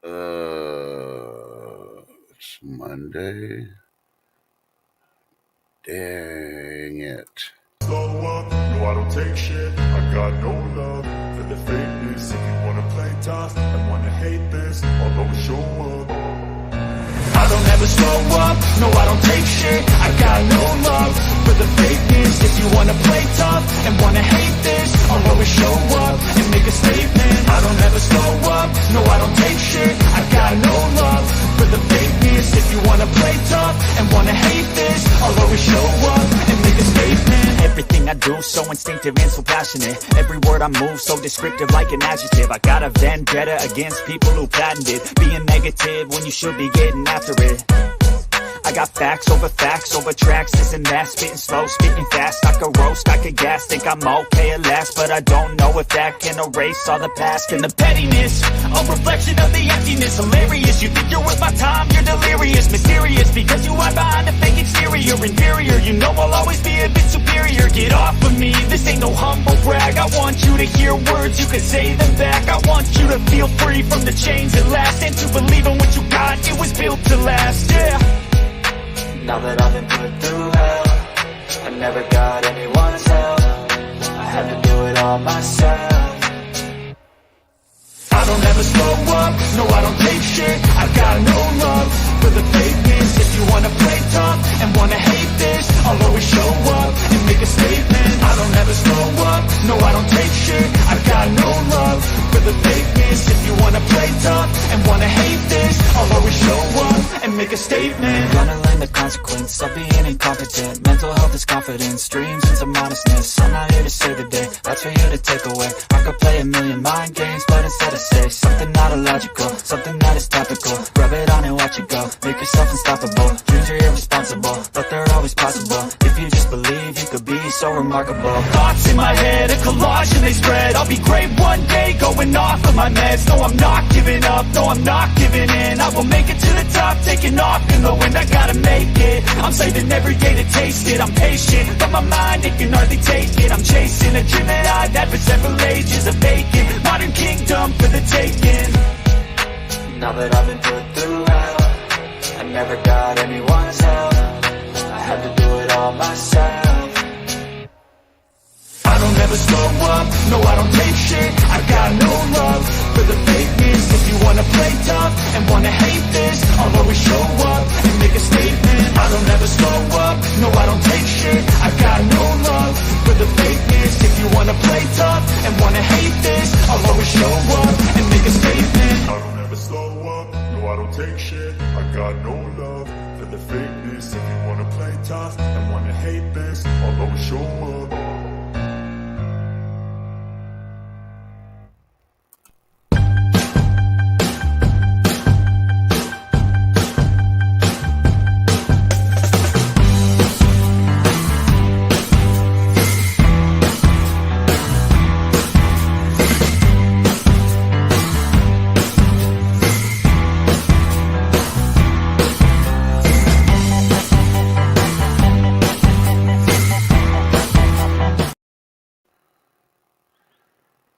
It's Monday. Dang it. Slow up, no, I don't take shit. I got no love for the fakeness. If you wanna play tough and wanna hate this, I'll always show up. I don't ever slow up, no, I don't take shit. I got no love for the fakeness. If you wanna play tough and wanna hate this, I'll always show up and make a statement. I don't ever slow up, no, I don't take shit. I got no love for the fakeness. If you wanna play tough and wanna hate this, I'll always show up and make a statement. Everything I do so instinctive and so passionate. Every word I move so descriptive like an adjective. I got a vendetta against people who patented being negative when you should be getting after it. I got facts over tracks, this and that. Spitting slow, spitting fast, I could roast, I could gas. Think I'm okay at last, but I don't know if that can erase all the past. And the pettiness, a reflection of the emptiness. Hilarious, you think you're worth my time, you're delirious. Mysterious, because you hide behind a fake exterior. Inferior, you know I'll always be a bit superior. Get off of me, this ain't no humble brag. I want you to hear words, you can say them back. I want you to feel free from the chains at last, and to believe in what you got, it was built to last, yeah. Now that I've been put through hell, I never got anyone's help. I had to do it all myself. I don't ever slow up, no, I don't take shit. I got no love for the fakeness. If you wanna play tough and wanna hate this, I'll always show up and make a statement. I don't ever slow up, no, I don't take shit. I got no love for the fakeness. If you wanna play tough and wanna hate this, I'll always show up and make a statement. Gonna learn the consequence of being incompetent. Mental health is confidence, dreams and some honestness. I'm not here to save the day, that's for you to take away. I could play a million mind games, but instead I say something not illogical, something that is topical. Rub it on and watch it go, make yourself unstoppable. Dreams are irresponsible, but they're always possible. If you just believe, you could be so remarkable. Thoughts in my head, a collage and they spread. I'll be great one day, going off of my meds. No, I'm not giving up, no, I'm not giving in. I will make it to the top, taking off in the wind. I gotta make it, I'm saving every day to taste it. I'm patient, but my mind, it can hardly take it. I'm chasing a dream that I've had for several ages of vacant. Modern kingdom for the taking. Now that I've been put through hell, I never got anyone's help. I had to do it all myself. I don't ever slow up, no, I don't take shit. I got no love for the fakeness. If you wanna play tough and wanna hate this, I'll always show up and make a statement. I don't ever slow up, no, I don't take shit. I got no love for the fakeness. If you wanna play tough and wanna hate this, I'll always show up and make a statement. I don't ever slow up, no, I don't take shit. I got no love for the fakeness. If you wanna play tough and wanna hate this, I'll always show up.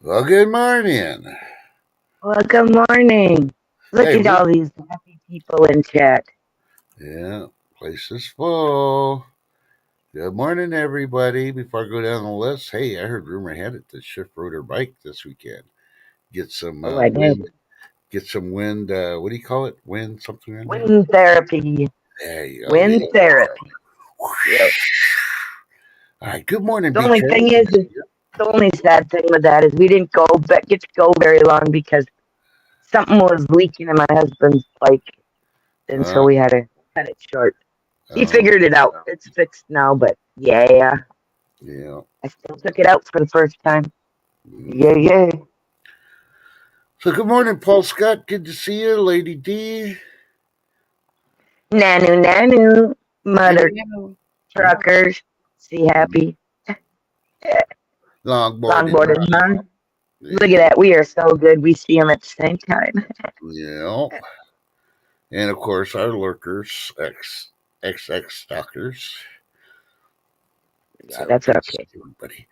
Well, good morning. Well, good morning. Look Hey, at all these happy people in chat. Yeah, place is full. Good morning, everybody. Before I go down the list, hey, I heard rumor had it to shift rode her bike this weekend. Get some Oh, I wind. did. Get some wind. What do you call it? Wind something. In there? Wind therapy. There you go. Wind therapy. Yep. All right. Good morning. The only thing is, the only sad thing with that is we didn't get to go very long because something was leaking in my husband's bike, and so we had to cut it short. He figured it out. It's fixed now, but yeah. I still took it out for the first time. Yeah. So good morning, Paul Scott. Good to see you, Lady D. Nanu. Mother truckers. See happy. Longboarders, man. Look at that. We are so good. We see them at the same time. Yeah. And of course, our lurkers, XX stalkers. Yeah, so that's okay. Everybody.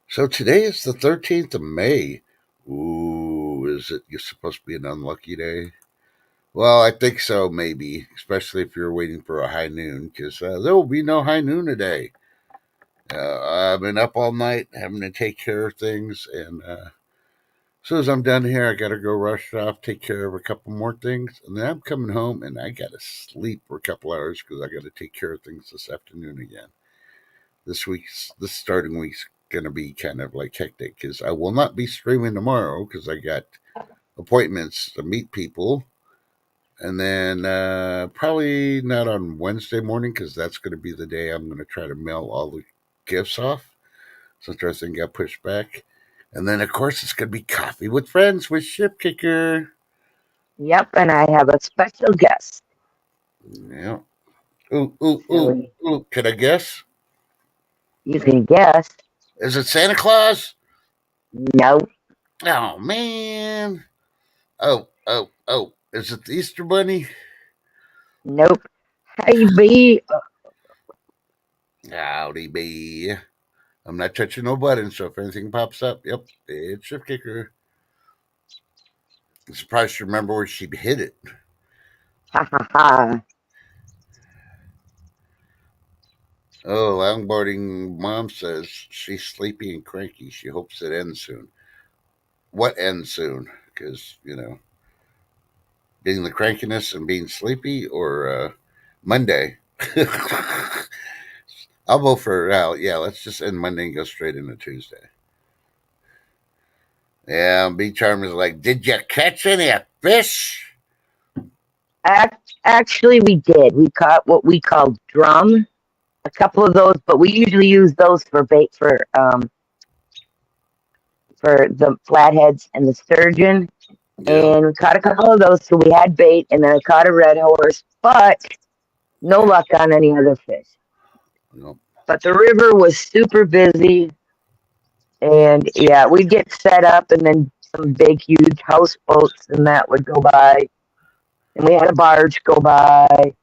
So today is the 13th of May. Ooh, is it supposed to be an unlucky day? Well, I think so, maybe, especially if you're waiting for a high noon, because there will be no high noon today. I've been up all night having to take care of things, and as soon as I'm done here, I got to go rush off, take care of a couple more things, and then I'm coming home and I got to sleep for a couple hours because I got to take care of things this afternoon again. This starting week's gonna be kind of like hectic because I will not be streaming tomorrow because I got appointments to meet people, and then probably not on Wednesday morning because that's going to be the day I'm going to try to mail all the gifts off since everything got pushed back. And then, of course, it's going to be coffee with friends with Ship Kicker. Yep, and I have a special guest. Yeah. Ooh. Can I guess? You can guess. Is it Santa Claus? No. Oh, man. Oh. Is it the Easter Bunny? Nope. Hey, B. Howdy, B. I'm not touching no buttons, so if anything pops up, yep, it's Ship Kicker. I'm surprised you remember where she hit it. Ha ha ha. Oh, longboarding mom says she's sleepy and cranky. She hopes it ends soon. What ends soon? Because, being the crankiness and being sleepy, or Monday. I'll vote for yeah, let's just end Monday and go straight into Tuesday. Yeah, B Charmer's like, did you catch any fish? Actually, we did. We caught what we call drum. A couple of those, but we usually use those for bait for the flatheads and the sturgeon. Yeah. And we caught a couple of those, so we had bait, and then I caught a red horse, but no luck on any other fish. Nope. But the river was super busy, and yeah, we'd get set up, and then some big, huge houseboats, and that would go by, and we had a barge go by.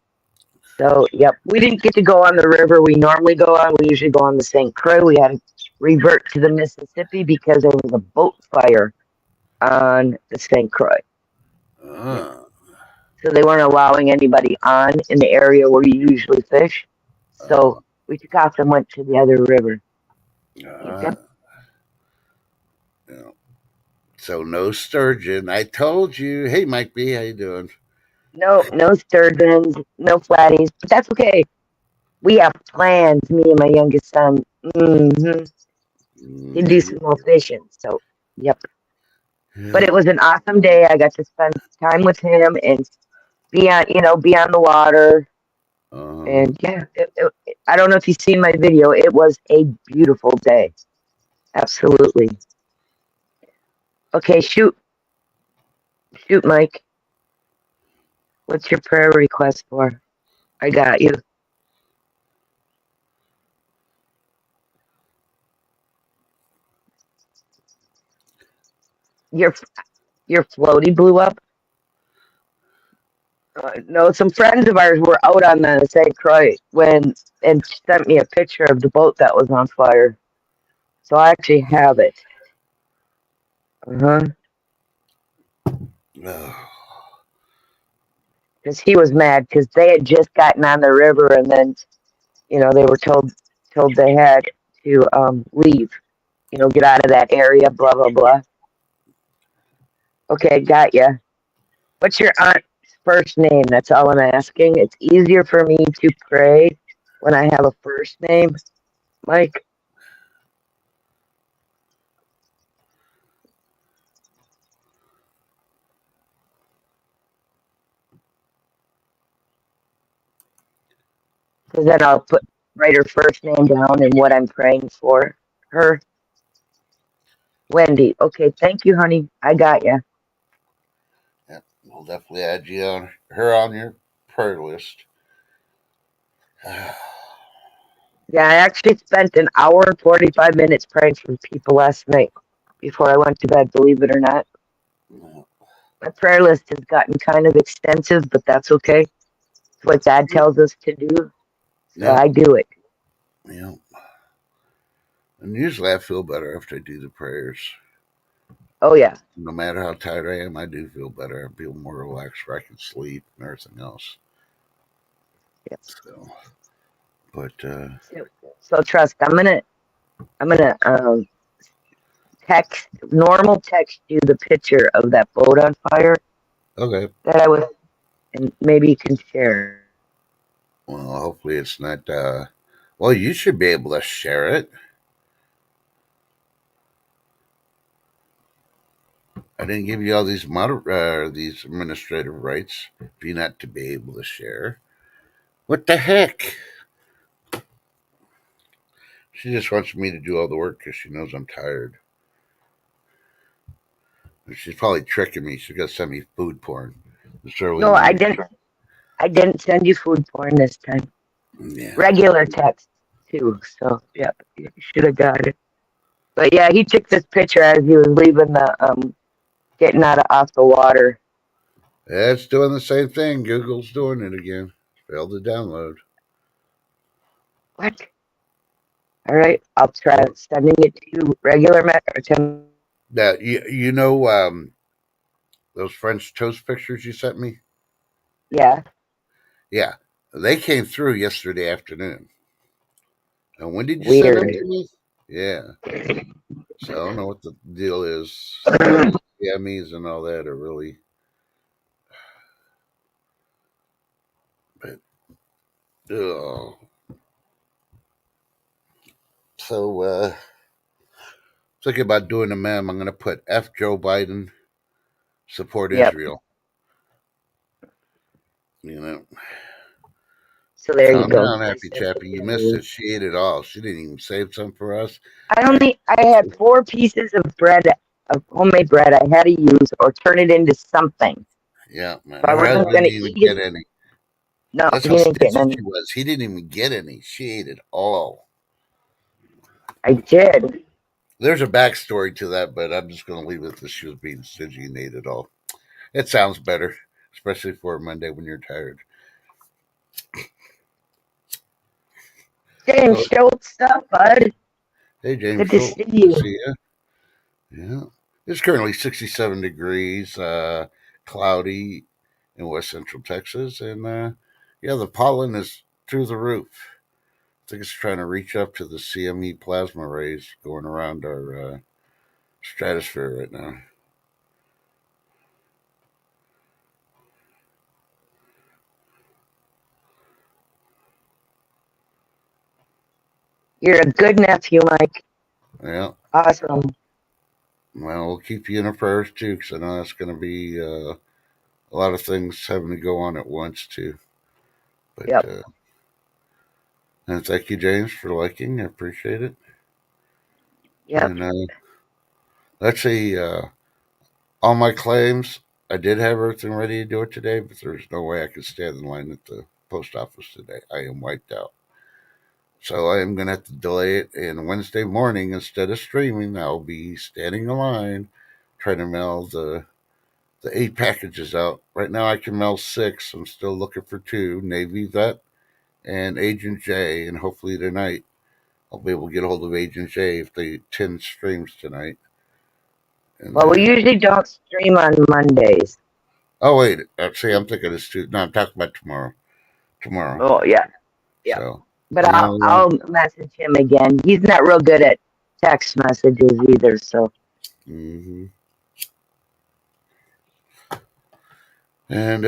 So, yep, we didn't get to go on the river we normally go on. We usually go on the St. Croix. We had to revert to the Mississippi because there was a boat fire on the St. Croix. So they weren't allowing anybody on in the area where you usually fish. So we took off and went to the other river. Yep. Yeah. So no sturgeon. I told you. Hey, Mike B, how you doing? No sturgeons, no flatties, but that's okay. We have plans, me and my youngest son. To do some more fishing. So, yep. Yeah. But it was an awesome day. I got to spend time with him and be on the water. And yeah, I don't know if you've seen my video. It was a beautiful day. Absolutely. Okay, shoot, Mike. What's your prayer request for? I got you. Your floaty blew up? No, some friends of ours were out on the St. Croix and sent me a picture of the boat that was on fire. So I actually have it. Because he was mad because they had just gotten on the river and then, they were told they had to leave, get out of that area, blah, blah, blah. Okay, got ya. What's your aunt's first name? That's all I'm asking. It's easier for me to pray when I have a first name, Mike. So then I'll write her first name down and what I'm praying for her. Wendy. Okay, thank you, honey. I got you. Yeah, we'll definitely add her on your prayer list. Yeah, I actually spent an hour and 45 minutes praying for people last night before I went to bed, believe it or not. My prayer list has gotten kind of extensive, but that's okay. It's what Dad tells us to do, so I do it. Yeah. And usually I feel better after I do the prayers. Oh yeah. No matter how tired I am, I do feel better. I feel more relaxed where I can sleep and everything else. Yes. So, but So trust. I'm gonna text you the picture of that boat on fire okay. that I was, and maybe you can share. Well, hopefully it's not. Well, you should be able to share it. I didn't give you all these administrative rights for you not to be able to share. What the heck? She just wants me to do all the work because she knows I'm tired. She's probably tricking me. She's gonna send me food porn this early in No, the I morning. didn't. I didn't send you food porn this time. Yeah. Regular text too. So yeah, you should have got it. But yeah, he took this picture as he was leaving getting out of off the water. Yeah, it's doing the same thing. Google's doing it again. Failed to download. What? All right, I'll try sending it to you regular or to. Now, you know those French toast pictures you sent me? Yeah, Yeah. They came through yesterday afternoon. And when did you send them weird. to me? Yeah. So I don't know what the deal is. Some of these CMEs and all that are really. But, oh. So, thinking about doing a meme. I'm going to put F Joe Biden, support Yep. Israel. You know. So there you Calm go. down, Happy Chappy. You missed it. She ate it all. She didn't even save some for us. I had 4 pieces of bread, of homemade bread. I had to use or turn it into something. Yeah, man. If I Her wasn't husband going didn't to even eat get it, any. no, That's he how didn't get stingy any. she was. He didn't even get any. She ate it all. I did. There's a backstory to that, but I'm just going to leave it that she was being stingy and ate it all. It sounds better, especially for a Monday when you're tired. James So, Schultz stuff, bud. hey, James Good to Schultz. see Good to you. see you. Yeah. It's currently 67 degrees, cloudy in west central Texas. And yeah, the pollen is through the roof. I think it's trying to reach up to the CME plasma rays going around our stratosphere right now. You're a good nephew, Mike. Yeah. Awesome. Well, we'll keep you in our prayers too, because I know that's going to be a lot of things having to go on at once too. But Yep. and thank you, James, for liking. I appreciate it. Yep. And let's see, all my claims. I did have everything ready to do it today, but there's no way I could stand in line at the post office today. I am wiped out. So I am going to have to delay it. And Wednesday morning, instead of streaming, I'll be standing in line trying to mail the 8 packages out. Right now, I can mail 6. I'm still looking for 2, Navy Vet and Agent J. And hopefully tonight, I'll be able to get a hold of Agent J if they 10 streams tonight. And Well, we usually don't stream on Mondays. oh, wait. See, I'm thinking it's Tuesday. No, I'm talking about tomorrow. Tomorrow. Oh, yeah. Yeah. So, But I'll message him again. He's not real good at text messages either, so. Mm-hmm. And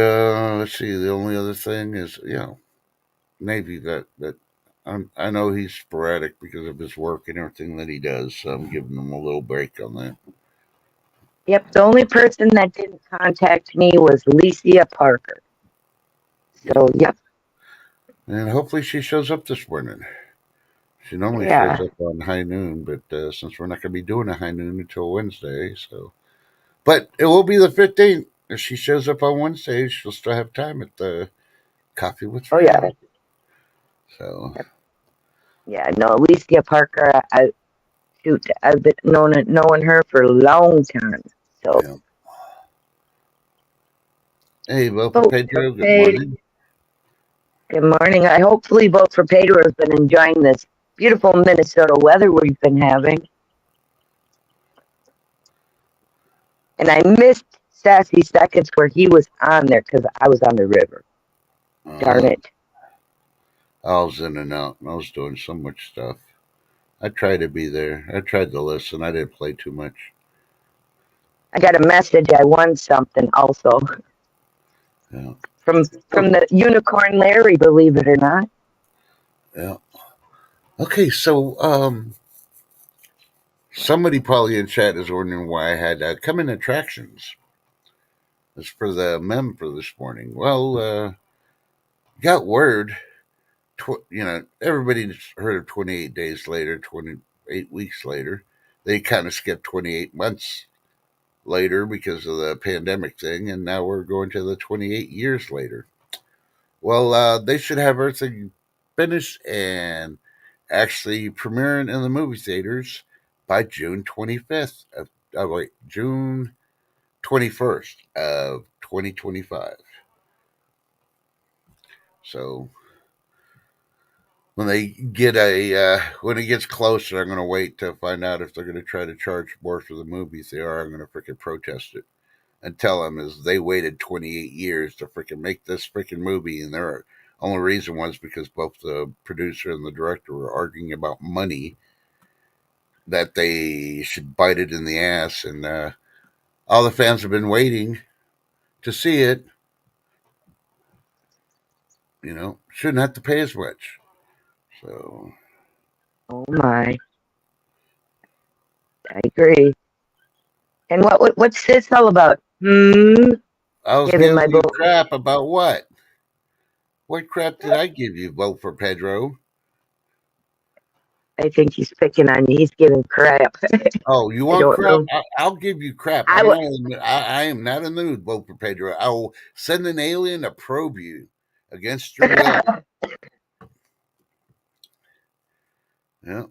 let's see. The only other thing is, Navy that I know he's sporadic because of his work and everything that he does. So I'm giving him a little break on that. Yep, the only person that didn't contact me was Licia Parker. So, yep. And hopefully she shows up this morning. She normally shows up on high noon, but since we're not going to be doing a high noon until Wednesday, so. But it will be the 15th. If she shows up on Wednesday, she'll still have time at the Coffee with Friends. Oh, yeah. So. Yeah, no, Licia Parker, I've been knowing her for a long time. So. Yeah. Hey, vote for Pedro. Good morning. Good morning. I hopefully Vote for Pedro has been enjoying this beautiful Minnesota weather we've been having. And I missed Sassy Seconds where he was on there because I was on the river. Darn it. I was in and out, and I was doing so much stuff. I tried to be there. I tried to listen. I didn't play too much. I got a message. I won something also. Yeah. From the Unicorn Larry, believe it or not. Yeah. Okay, so somebody probably in chat is wondering why I had coming attractions. It's for the mem for this morning. Well, got word. Everybody's heard of 28 days later, 28 weeks later. They kind of skipped 28 months later because of the pandemic thing, and now we're going to the 28 years later. Well, they should have everything finished and actually premiering in the movie theaters by June 25th. June 21st of 2025. So when it gets closer, I'm going to wait to find out if they're going to try to charge more for the movie. If they are, I'm going to freaking protest it and tell them is they waited 28 years to freaking make this freaking movie, and their only reason was because both the producer and the director were arguing about money, that they should bite it in the ass, and all the fans have been waiting to see it. Shouldn't have to pay as much. So, oh my, I agree. And what's this all about? I was giving you crap about what? What crap did I give you? Vote for Pedro. I think he's picking on you. He's giving crap. Oh, you want crap? I'll give you crap. I am not in the mood. Vote for Pedro. I will send an alien to probe you against your will. Yeah.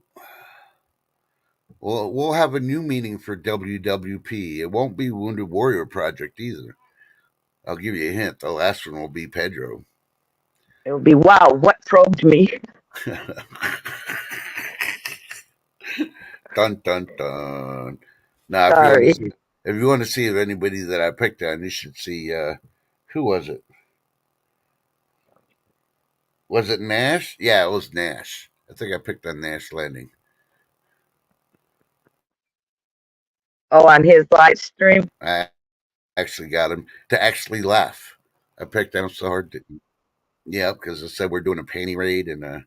Well, we'll have a new meaning for WWP. It won't be Wounded Warrior Project either. I'll give you a hint. The last one will be Pedro. It'll be, wow, what probed me? Dun, dun, dun. Now, if you want to see if anybody that I picked on, you should see, who was it? Was it Nash? Yeah, it was Nash. I think I picked on Nash Landing. Oh, on his live stream? I actually got him to actually laugh. I picked on him so hard. Yeah, because I said we're doing a panty raid, and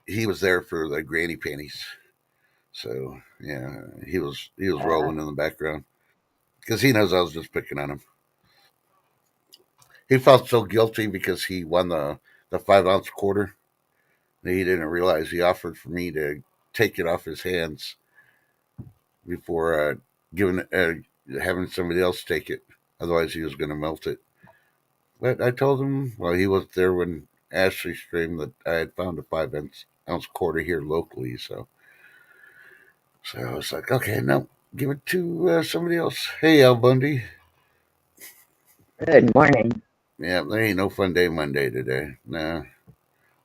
he was there for the granny panties. So yeah, he was rolling in the background because he knows I was just picking on him. He felt so guilty because he won the 5-ounce quarter. He didn't realize he offered for me to take it off his hands before having somebody else take it. Otherwise, he was going to melt it. But I told him, well, he wasn't there when Ashley streamed, that I had found a 5-ounce quarter here locally. So I was like, okay, no, give it to somebody else. Hey, Al Bundy. Good morning. Yeah, there ain't no fun day Monday today. Nah.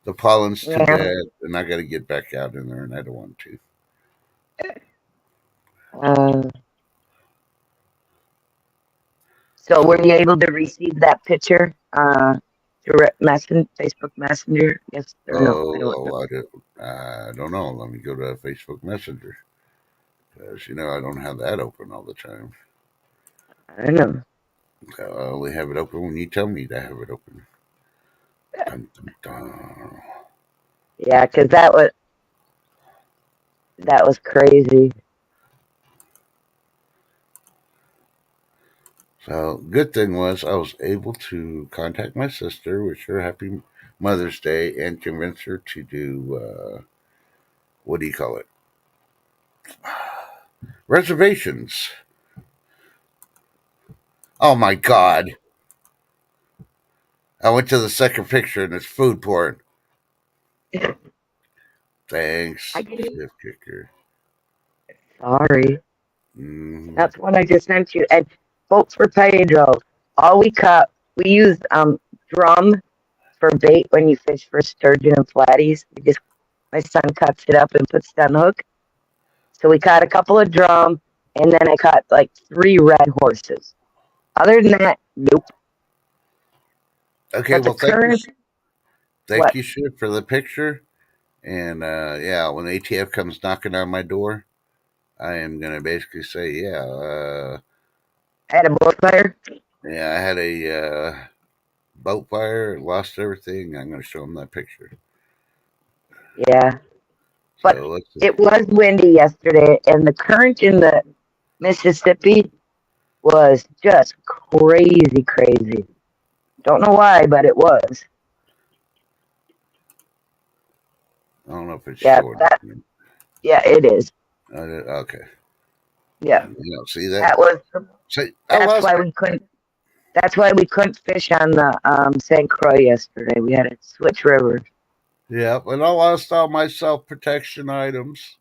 The pollen's too bad, and I got to get back out in there, and I don't want to. So were you able to receive that picture direct Facebook Messenger? Yes or no? I don't know. Let me go to Facebook Messenger, because I don't have that open all the time. I know. I only have it open when you tell me to have it open. Dun, dun, dun. Yeah, because that was crazy. So good thing was I was able to contact my sister, wish her happy Mother's Day, and convince her to do what do you call it? Reservations. Oh my God. I went to the second picture and it's food porn. Thanks, Stiff Kicker. Sorry. Mm-hmm. That's what I just sent you. And vote for Pedro. All we use drum for bait when you fish for sturgeon and flatties. My son cuts it up and puts it on the hook. So we caught a couple of drum, and then I caught like 3 red horses. Other than that, nope. Okay, But the well, thank you, current, thank what? you, Shiv, for the picture. And yeah, when ATF comes knocking on my door, I am gonna basically say, I had a boat fire. yeah, I had a boat fire, lost everything. I'm gonna show them that picture. Yeah, but So let's see. it was windy yesterday, and the current in the Mississippi was just crazy, crazy. Don't know why, but it was. I don't know if it's Yeah, showing. yeah, it is. Okay. Yeah, See that? that was. See, I That's lost why it. we couldn't. That's why we couldn't fish on the St. Croix yesterday. We had to switch rivers. Yeah, but I lost all my self protection items.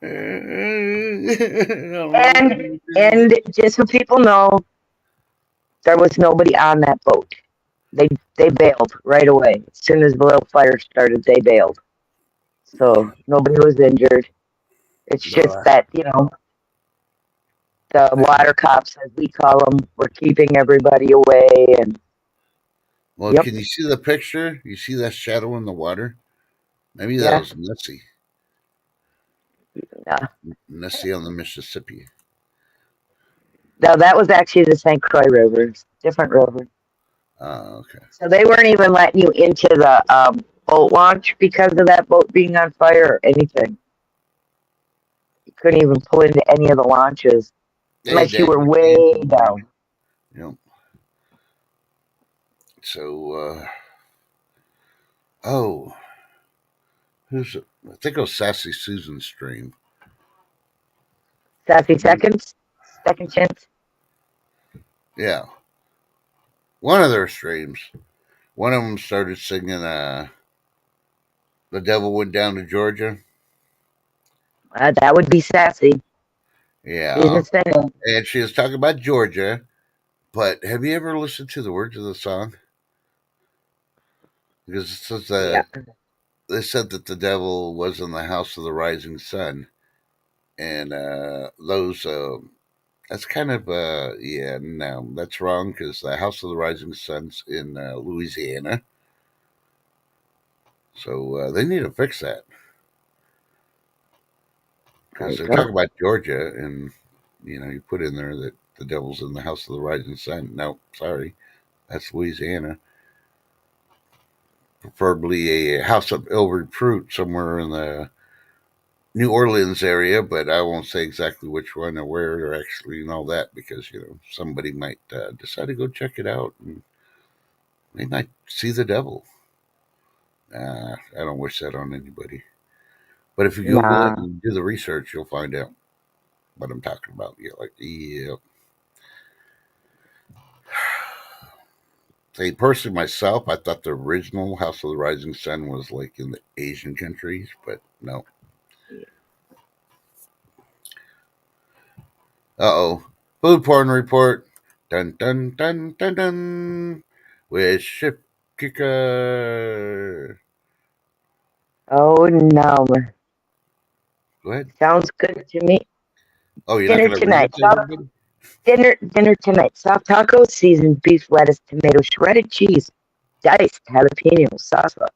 And just so people know, there was nobody on that boat. They bailed right away. As soon as the little fire started, they bailed. So nobody was injured. It's just that, the water cops, as we call them, were keeping everybody away. And Well, yep, can you see the picture? You see that shadow in the water? Maybe that yeah, was Nessie. yeah. Nessie on the Mississippi. No, that was actually the St. Croix River, different river. Oh, okay. So they weren't even letting you into the boat launch because of that boat being on fire or anything. You couldn't even pull into any of the launches Hey, unless you Dad, were you way can. down. Yep. So, oh, who's it? I think it was Sassy Susan's stream. Sassy Seconds, Second Chance. Yeah. One of their streams. One of them started singing, The Devil Went Down to Georgia. That would be Sassy. She's Yeah. a singer. And she was talking about Georgia. But have you ever listened to the words of the song? Because it says Yeah. they said that the devil was in the house of the rising sun. And that's kind of, yeah, no, that's wrong because the house of the rising sun's in Louisiana. So they need to fix that. Because they're talking about Georgia, and you put in there that the devil's in the house of the rising sun. No, sorry, that's Louisiana. Preferably a house of ill fruit somewhere in the New Orleans area, but I won't say exactly which one or where or actually and all that because somebody might decide to go check it out and they might see the devil. I don't wish that on anybody. But if you Google it Nah. and do the research, you'll find out what I'm talking about. You're like, yeah. Say, personally, myself, I thought the original House of the Rising Sun was like in the Asian countries, but no. Uh-oh. Food porn report. Dun, dun, dun, dun, dun. With Ship Kicker. Oh no. Go ahead. Sounds good to me. Oh, you're Dinner not going to read tonight. it to everybody? Dinner tonight. Soft tacos, seasoned beef, lettuce, tomato, shredded cheese, diced jalapeno, salsa,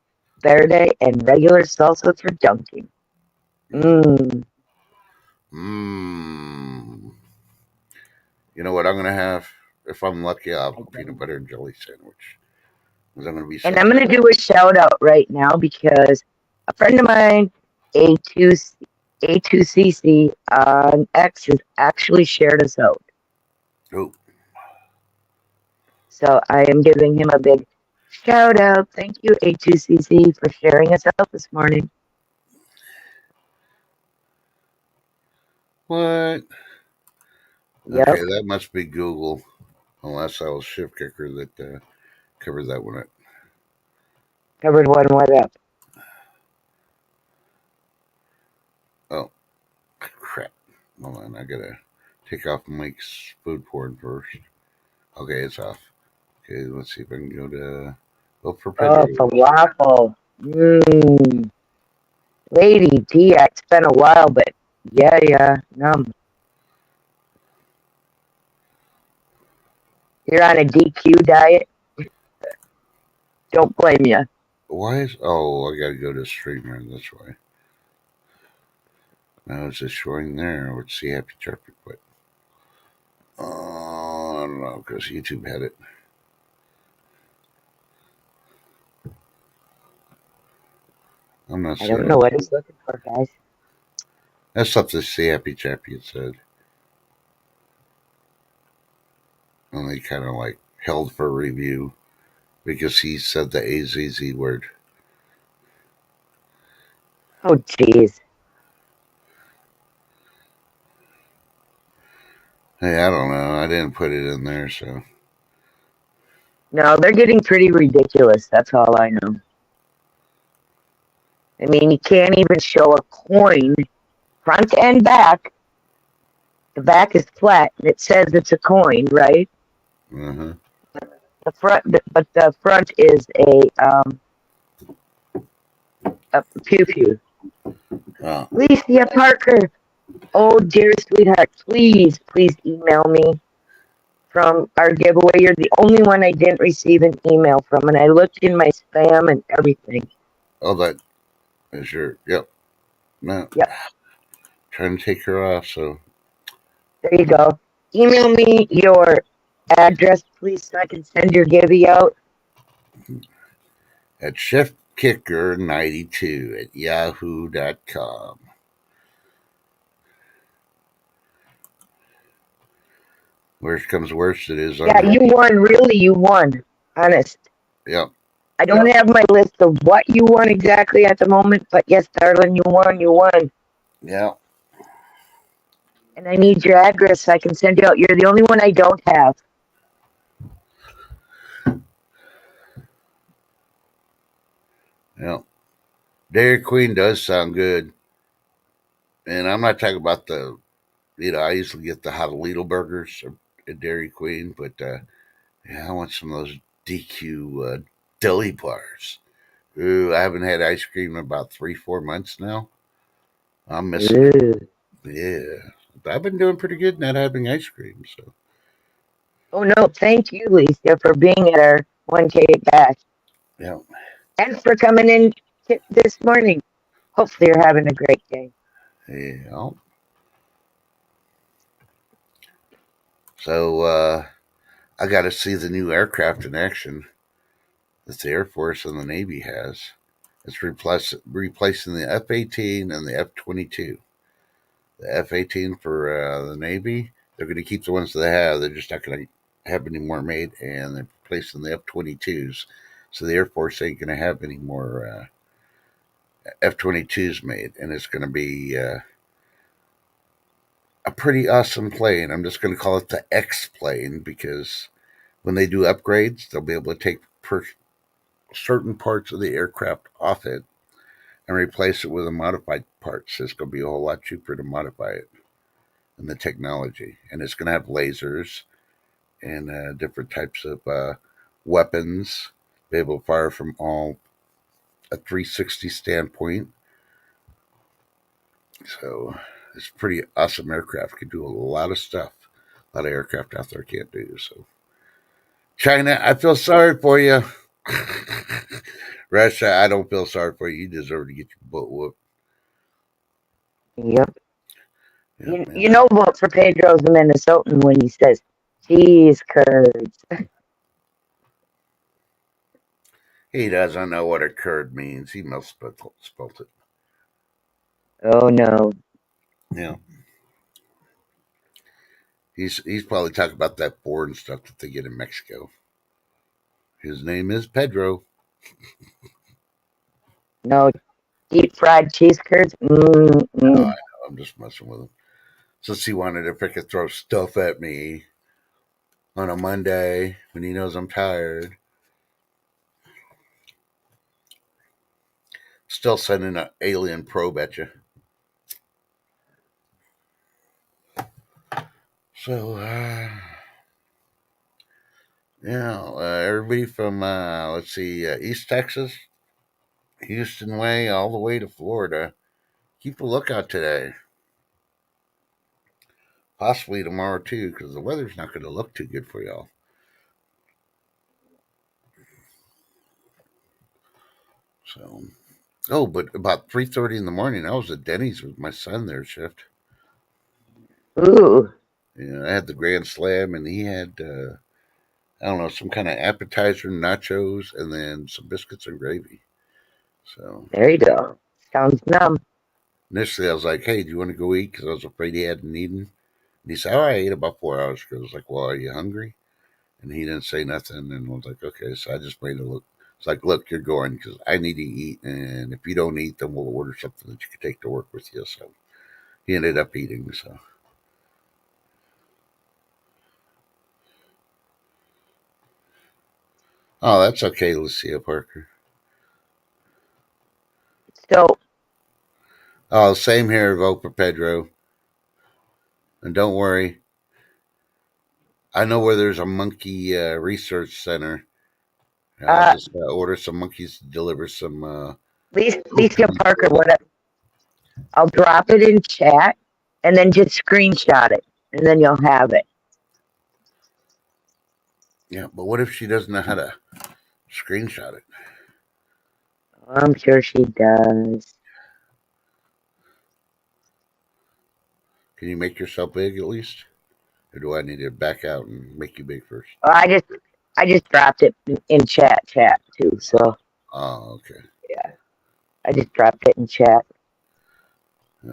verde, and regular salsa for dunking. Mmm. Mmm. You know what I'm going to have? If I'm lucky, I'll have a peanut butter and jelly sandwich. Because I'm going to be And I'm going to do a shout out right now because a friend of mine, A2CC on X, has actually shared us out. Oh. So I am giving him a big shout out. Thank you, A2CC, for sharing us out this morning. What? Yep. Okay, that must be Google. Unless I was Shift Kicker that covered that one up. Covered one what up. Oh, crap. Hold on, I gotta take off Mike's food porn first. Okay, it's off. Okay, let's see if I can go to for Oh, Pedro. falafel. Lady D, it's been a while, but yeah, num. You're on a DQ diet. Don't blame you. Why is... Oh, I gotta go to streamer. That's why. Now is it showing there? Let's see Happy Chirpy quit. I don't know, because YouTube had it. I'm not I seeing don't know what he's looking for, guys. That's up to see Happy Chappy, it said. And they kind of like held for review because he said the AZZ word. Oh, jeez. Hey, I don't know. I didn't put it in there, so. No, they're getting pretty ridiculous. That's all I know. I mean, you can't even show a coin front and back. The back is flat, and it says it's a coin, right? Uh-huh. But the front is a pew pew. Oh, Alicia Parker, oh dear sweetheart, please email me from our giveaway. You're the only one I didn't receive an email from, and I looked in my spam and everything. oh, that is your. Yep. No. Yep. Trying to take her off, so. There you go. Email me your address, please, so I can send your givey out. At chefkicker92 at yahoo.com. Worst comes worst, it is. Yeah, you won. Really, you won. Honest. Yep. I don't have my list of what you won exactly at the moment, but yes, darling, you won. You won. Yeah. And I need your address so I can send you out. You're the only one I don't have. Yeah. Dairy Queen does sound good. And I'm not talking about the, I usually get the Hotalito burgers at Dairy Queen, but yeah, I want some of those DQ deli bars. Ooh, I haven't had ice cream in about 3-4 months now. I'm missing it. Ooh. Yeah. I've been doing pretty good not having ice cream, so. Oh, no, thank you, Lisa, for being at our 1K bash. Yeah. And for coming in this morning. Hopefully you're having a great day. Yeah. So I got to see the new aircraft in action that the Air Force and the Navy has. It's replacing the F-18 and the F-22. The F-18 for the Navy, they're going to keep the ones they have. They're just not going to have any more made, and they're replacing the F-22s. So the Air Force ain't going to have any more F-22s made, and it's going to be a pretty awesome plane. I'm just going to call it the X plane because when they do upgrades, they'll be able to take certain parts of the aircraft off it and replace it with a modified parts. It's going to be a whole lot cheaper to modify it and the technology. And it's going to have lasers and different types of weapons, be able to fire from all a 360 standpoint. So it's pretty awesome aircraft. Can do a lot of stuff. A lot of aircraft out there can't do. So China, I feel sorry for you. Russia, I don't feel sorry for you. You deserve to get your butt whooped. Yep. You know, vote for Pedro's a Minnesotan when he says cheese curds. He doesn't know what a curd means. He must have spelt it. Oh no. Yeah. He's probably talking about that foreign stuff that they get in Mexico. His name is Pedro. No, deep fried cheese curds. Oh, I'm just messing with him. Since he wanted if I could throw stuff at me on a Monday when he knows I'm tired. Still sending an alien probe at you. So, everybody from, let's see, East Texas, Houston way, all the way to Florida, keep a lookout today. Possibly tomorrow, too, because the weather's not going to look too good for y'all. So, oh, but about 3:30 in the morning, I was at Denny's with my son there shift. Ooh, I had the Grand Slam, and he had I don't know, some kind of appetizer, nachos, and then some biscuits and gravy. So there you go. Sounds numb. initially, I was like, "Hey, do you want to go eat?" Because I was afraid he hadn't eaten. And he said, "Oh, I ate about 4 hours ago." I was like, "Well, are you hungry?" And he didn't say nothing. And I was like, "Okay." So I just made it look. It's like, "Look, you're going because I need to eat, and if you don't eat, then we'll order something that you can take to work with you." So he ended up eating. So oh, that's okay, Lucia Parker. So, Oh, same here, vote for Pedro. And don't worry, I know where there's a monkey research center. I'll uh, just order some monkeys to deliver some food to Lisa my Parker, door. I'll drop it in chat and then just screenshot it and then you'll have it. Yeah, but what if she doesn't know how to screenshot it? I'm sure she does. Can you make yourself big at least? Or do I need to back out and make you big first? Well, I just dropped it in chat too. So Oh, okay. yeah, I just dropped it in chat. Uh,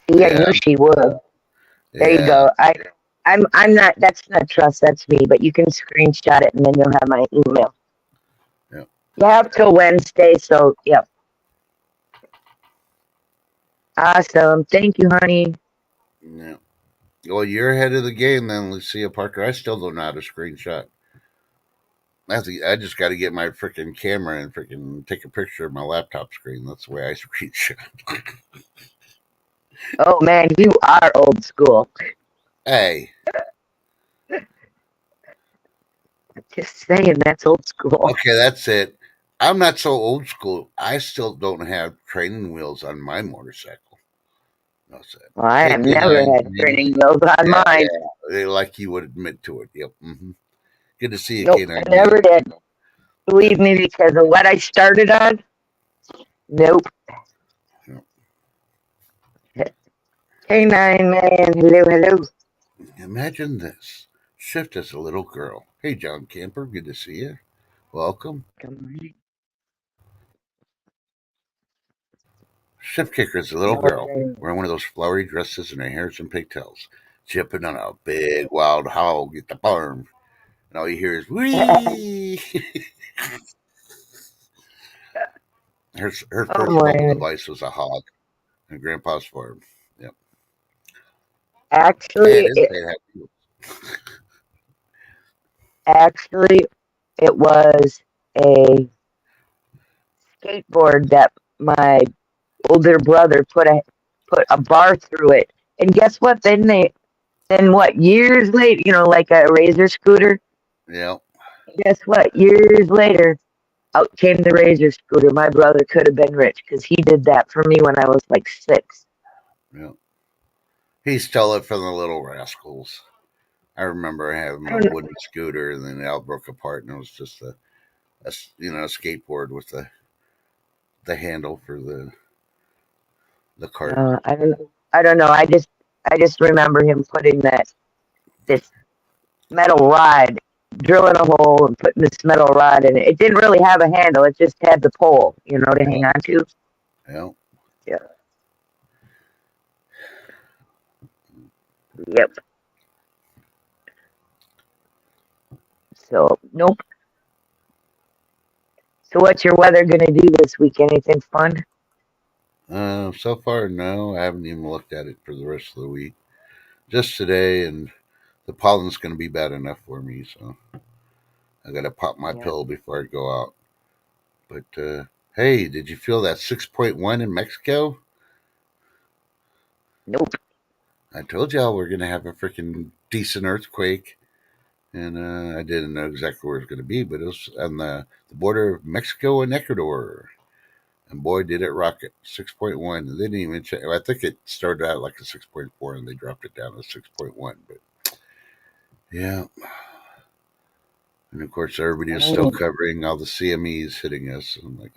See, I yeah, knew she would. There you yeah, go. I'm not. That's not trust. That's me. But you can screenshot it and then you'll have my email. yeah, You have till Wednesday. So yep. Awesome. Thank you, honey. yeah. Well, you're ahead of the game then, Lucia Parker. I still don't know how to screenshot. I just got to get my freaking camera and freaking take a picture of my laptop screen. That's the way I screenshot. Oh man, you are old school. Hey, Just saying, that's old school. okay, that's it. I'm not so old school. I still don't have training wheels on my motorcycle. That's it. Well, I Hey, have never K9, had training wheels on yeah, mine. like you would admit to it. Yep. Good to see you, Nope, I K9 never man. did. Yep. Believe me, because of what I started on. Nope. Yep. K9 man, hello, hello. Imagine this. Shift as a little girl. Hey, John Camper. Good to see you. Welcome. Come Shift kicker is a little girl on. wearing one of those flowery dresses and her hair's in pigtails, chipping on a big wild hog at the farm. And all you hear is wee. Her Oh first mobile man. device was a hog on Grandpa's farm. Yep. Man, Actually, this it, thing had wheels. actually, it was a skateboard that my older brother put a bar through it. And guess what? Then what? Years later, like a razor scooter. Yep. Guess what? Years later, out came the razor scooter. My brother could have been rich because he did that for me when I was like 6. Yep. He stole it from the Little Rascals. I remember having I a don't know. wooden scooter, and then it all broke apart, and it was just a skateboard with the handle for the cart. I don't know. I just remember him putting this metal rod, drilling a hole and putting this metal rod in it. It didn't really have a handle. It just had the pole, to Yep. hang on to. Yep. Yeah. Yep. So nope. So what's your weather gonna do this week? Anything fun? So far, no. I haven't even looked at it for the rest of the week. Just today, and the pollen's going to be bad enough for me, so I got to pop my Yeah. pill before I go out. But hey, did you feel that 6.1 in Mexico? Nope. I told y'all we're going to have a freaking decent earthquake, and I didn't know exactly where it was going to be, but it was on the border of Mexico and Ecuador. And boy, did it rock it. 6.1. They didn't even check. I think it started out like a 6.4 and they dropped it down to 6.1. But yeah. And of course, everybody is still covering all the CMEs hitting us. I'm like,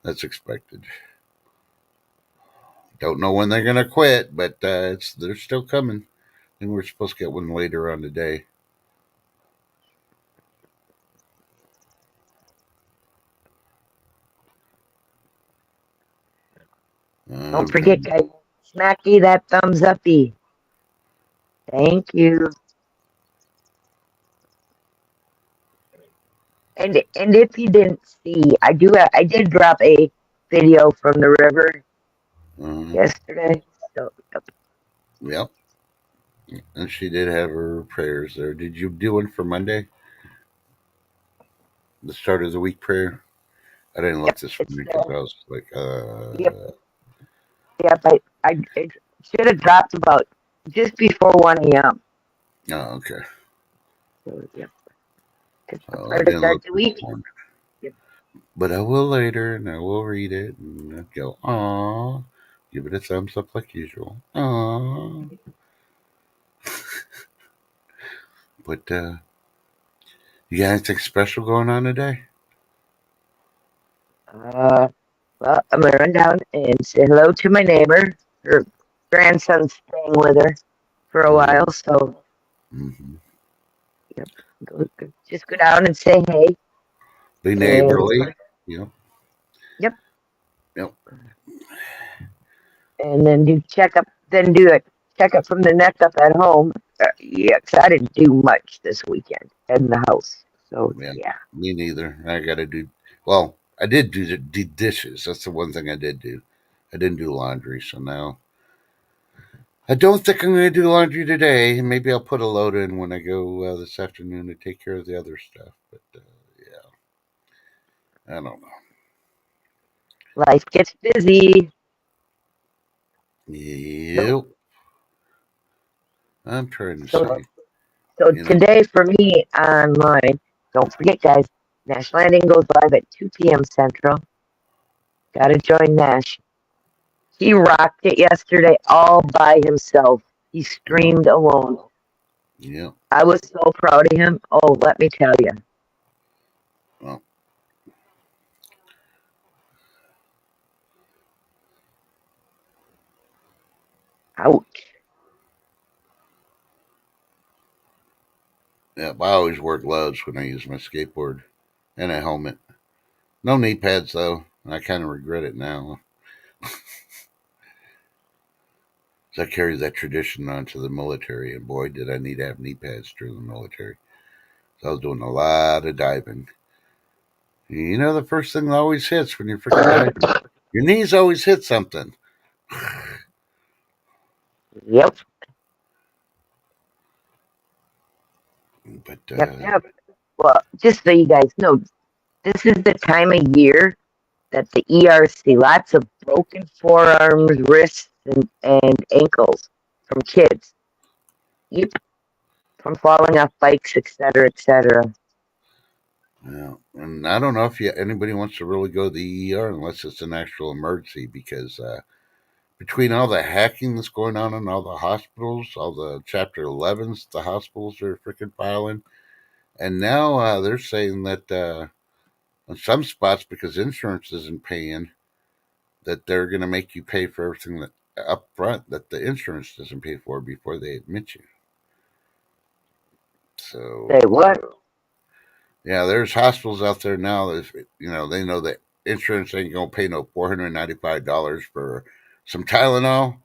that's expected. Don't know when they're going to quit, but they're still coming. And we're supposed to get one later on today. Don't forget, guys, smacky that thumbs uppy. Thank you. And if you didn't see, I did drop a video from the river yesterday. So yep. And she did have her prayers there. Did you do one for Monday? The start of the week prayer? I didn't look this morning because I was like, Yep. It should have dropped about just before 1 a.m. Oh, okay. So, yep. So I didn't look the week. Yep. But I will later, and I will read it, and I'll go, aww. Give it a thumbs up like usual. Aww. But, you got anything special going on today? Well, I'm gonna run down and say hello to my neighbor. Her grandson's staying with her for a while, so yep, just go down and say hey. Be neighborly. Yep. Yep. And then do a checkup from the neck up at home. Yeah, 'cause I didn't do much this weekend in the house. So yeah. Me neither. I got to do. Well, I did do the dishes. That's the one thing I did do. I didn't do laundry, so now I don't think I'm going to do laundry today. Maybe I'll put a load in when I go this afternoon to take care of the other stuff. But yeah, I don't know. Life gets busy. Yep. I'm trying to see. So today for me online, don't forget, guys, Nash Landing goes live at 2 p.m. Central. Got to join Nash. He rocked it yesterday all by himself. He streamed alone. Yeah. I was so proud of him. Oh, let me tell you. Well. Ouch. Yeah, I always wear gloves when I use my skateboard and a helmet. No knee pads, though. I kind of regret it now. I carried that tradition on to the military, and boy, did I need to have knee pads during the military. So I was doing a lot of diving. You know, the first thing that always hits when you're freaking diving, your knees always hit something. Yep. But Yep. Well, just so you guys know, this is the time of year that the ERC, lots of broken forearms, wrists, and ankles from kids. Yep. From falling off bikes, etc., etc. Yeah, and I don't know if anybody wants to really go to the ER unless it's an actual emergency, because between all the hacking that's going on in all the hospitals, all the Chapter 11s, the hospitals are freaking filing, and now they're saying that in some spots, because insurance isn't paying, that they're going to make you pay for everything that up front that the insurance doesn't pay for before they admit you. So Say what? Yeah, there's hospitals out there now that they know that insurance ain't gonna pay no $495 for some Tylenol,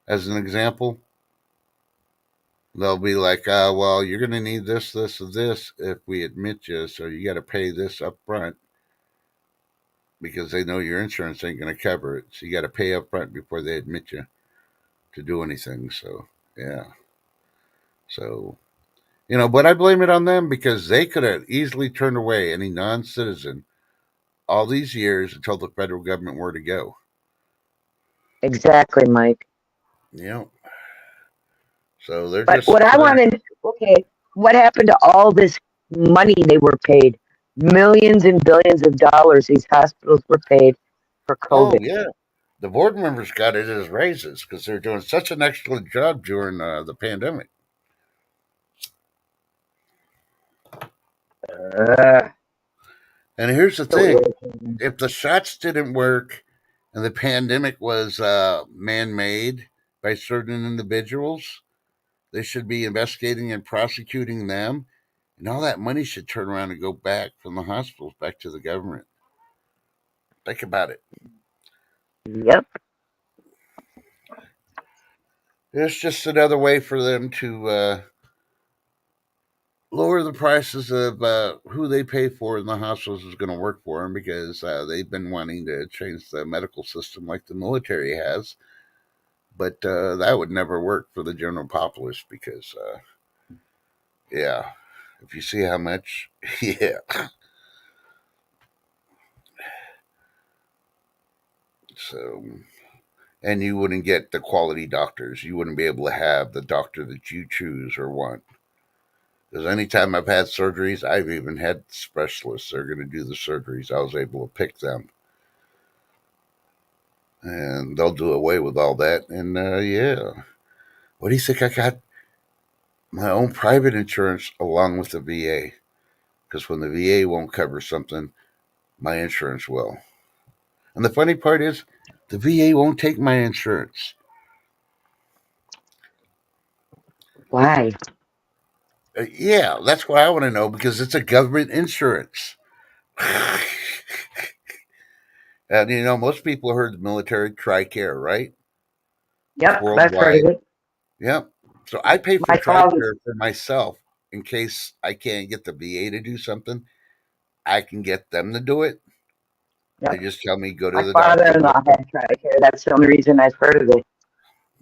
as an example. They'll be like, well, you're gonna need this, this, and this if we admit you, so you got to pay this up front because they know your insurance ain't gonna cover it. So you got to pay up front before they admit you to do anything. So yeah, so but I blame it on them because they could have easily turned away any non-citizen all these years until the federal government were to go. Exactly, Mike. Yeah. So they're but just. What I wanted, okay, what happened to all this money they were paid? Millions and billions of dollars these hospitals were paid for COVID. Oh, yeah. The board members got it as raises because they're doing such an excellent job during the pandemic. Uh, And here's the so thing: irritating. if the shots didn't work and the pandemic was man-made by certain individuals, they should be investigating and prosecuting them, and all that money should turn around and go back from the hospitals back to the government. Think about it. Yep. It's just another way for them to lower the prices of who they pay for in the hospitals is going to work for them because they've been wanting to change the medical system like the military has. But that would never work for the general populace because, yeah, if you see how much, yeah. So, and you wouldn't get the quality doctors. You wouldn't be able to have the doctor that you choose or want. Because anytime I've had surgeries, I've even had specialists that are going to do the surgeries. I was able to pick them. And they'll do away with all that. And yeah. What do you think? I got my own private insurance along with the VA. Because when the VA won't cover something, my insurance will. And the funny part is, the VA won't take my insurance. Why? Yeah, that's what I want to know because it's a government insurance. And you know, most people heard the military TRICARE, right? It's Yep, I've heard worldwide. of it. Yep. So I pay for My father, TRICARE for myself in case I can't get the VA to do something. I can get them to do it. They yep, just tell me go to my the doctor. father-in-law had TRICARE. That's the only reason I've heard of it.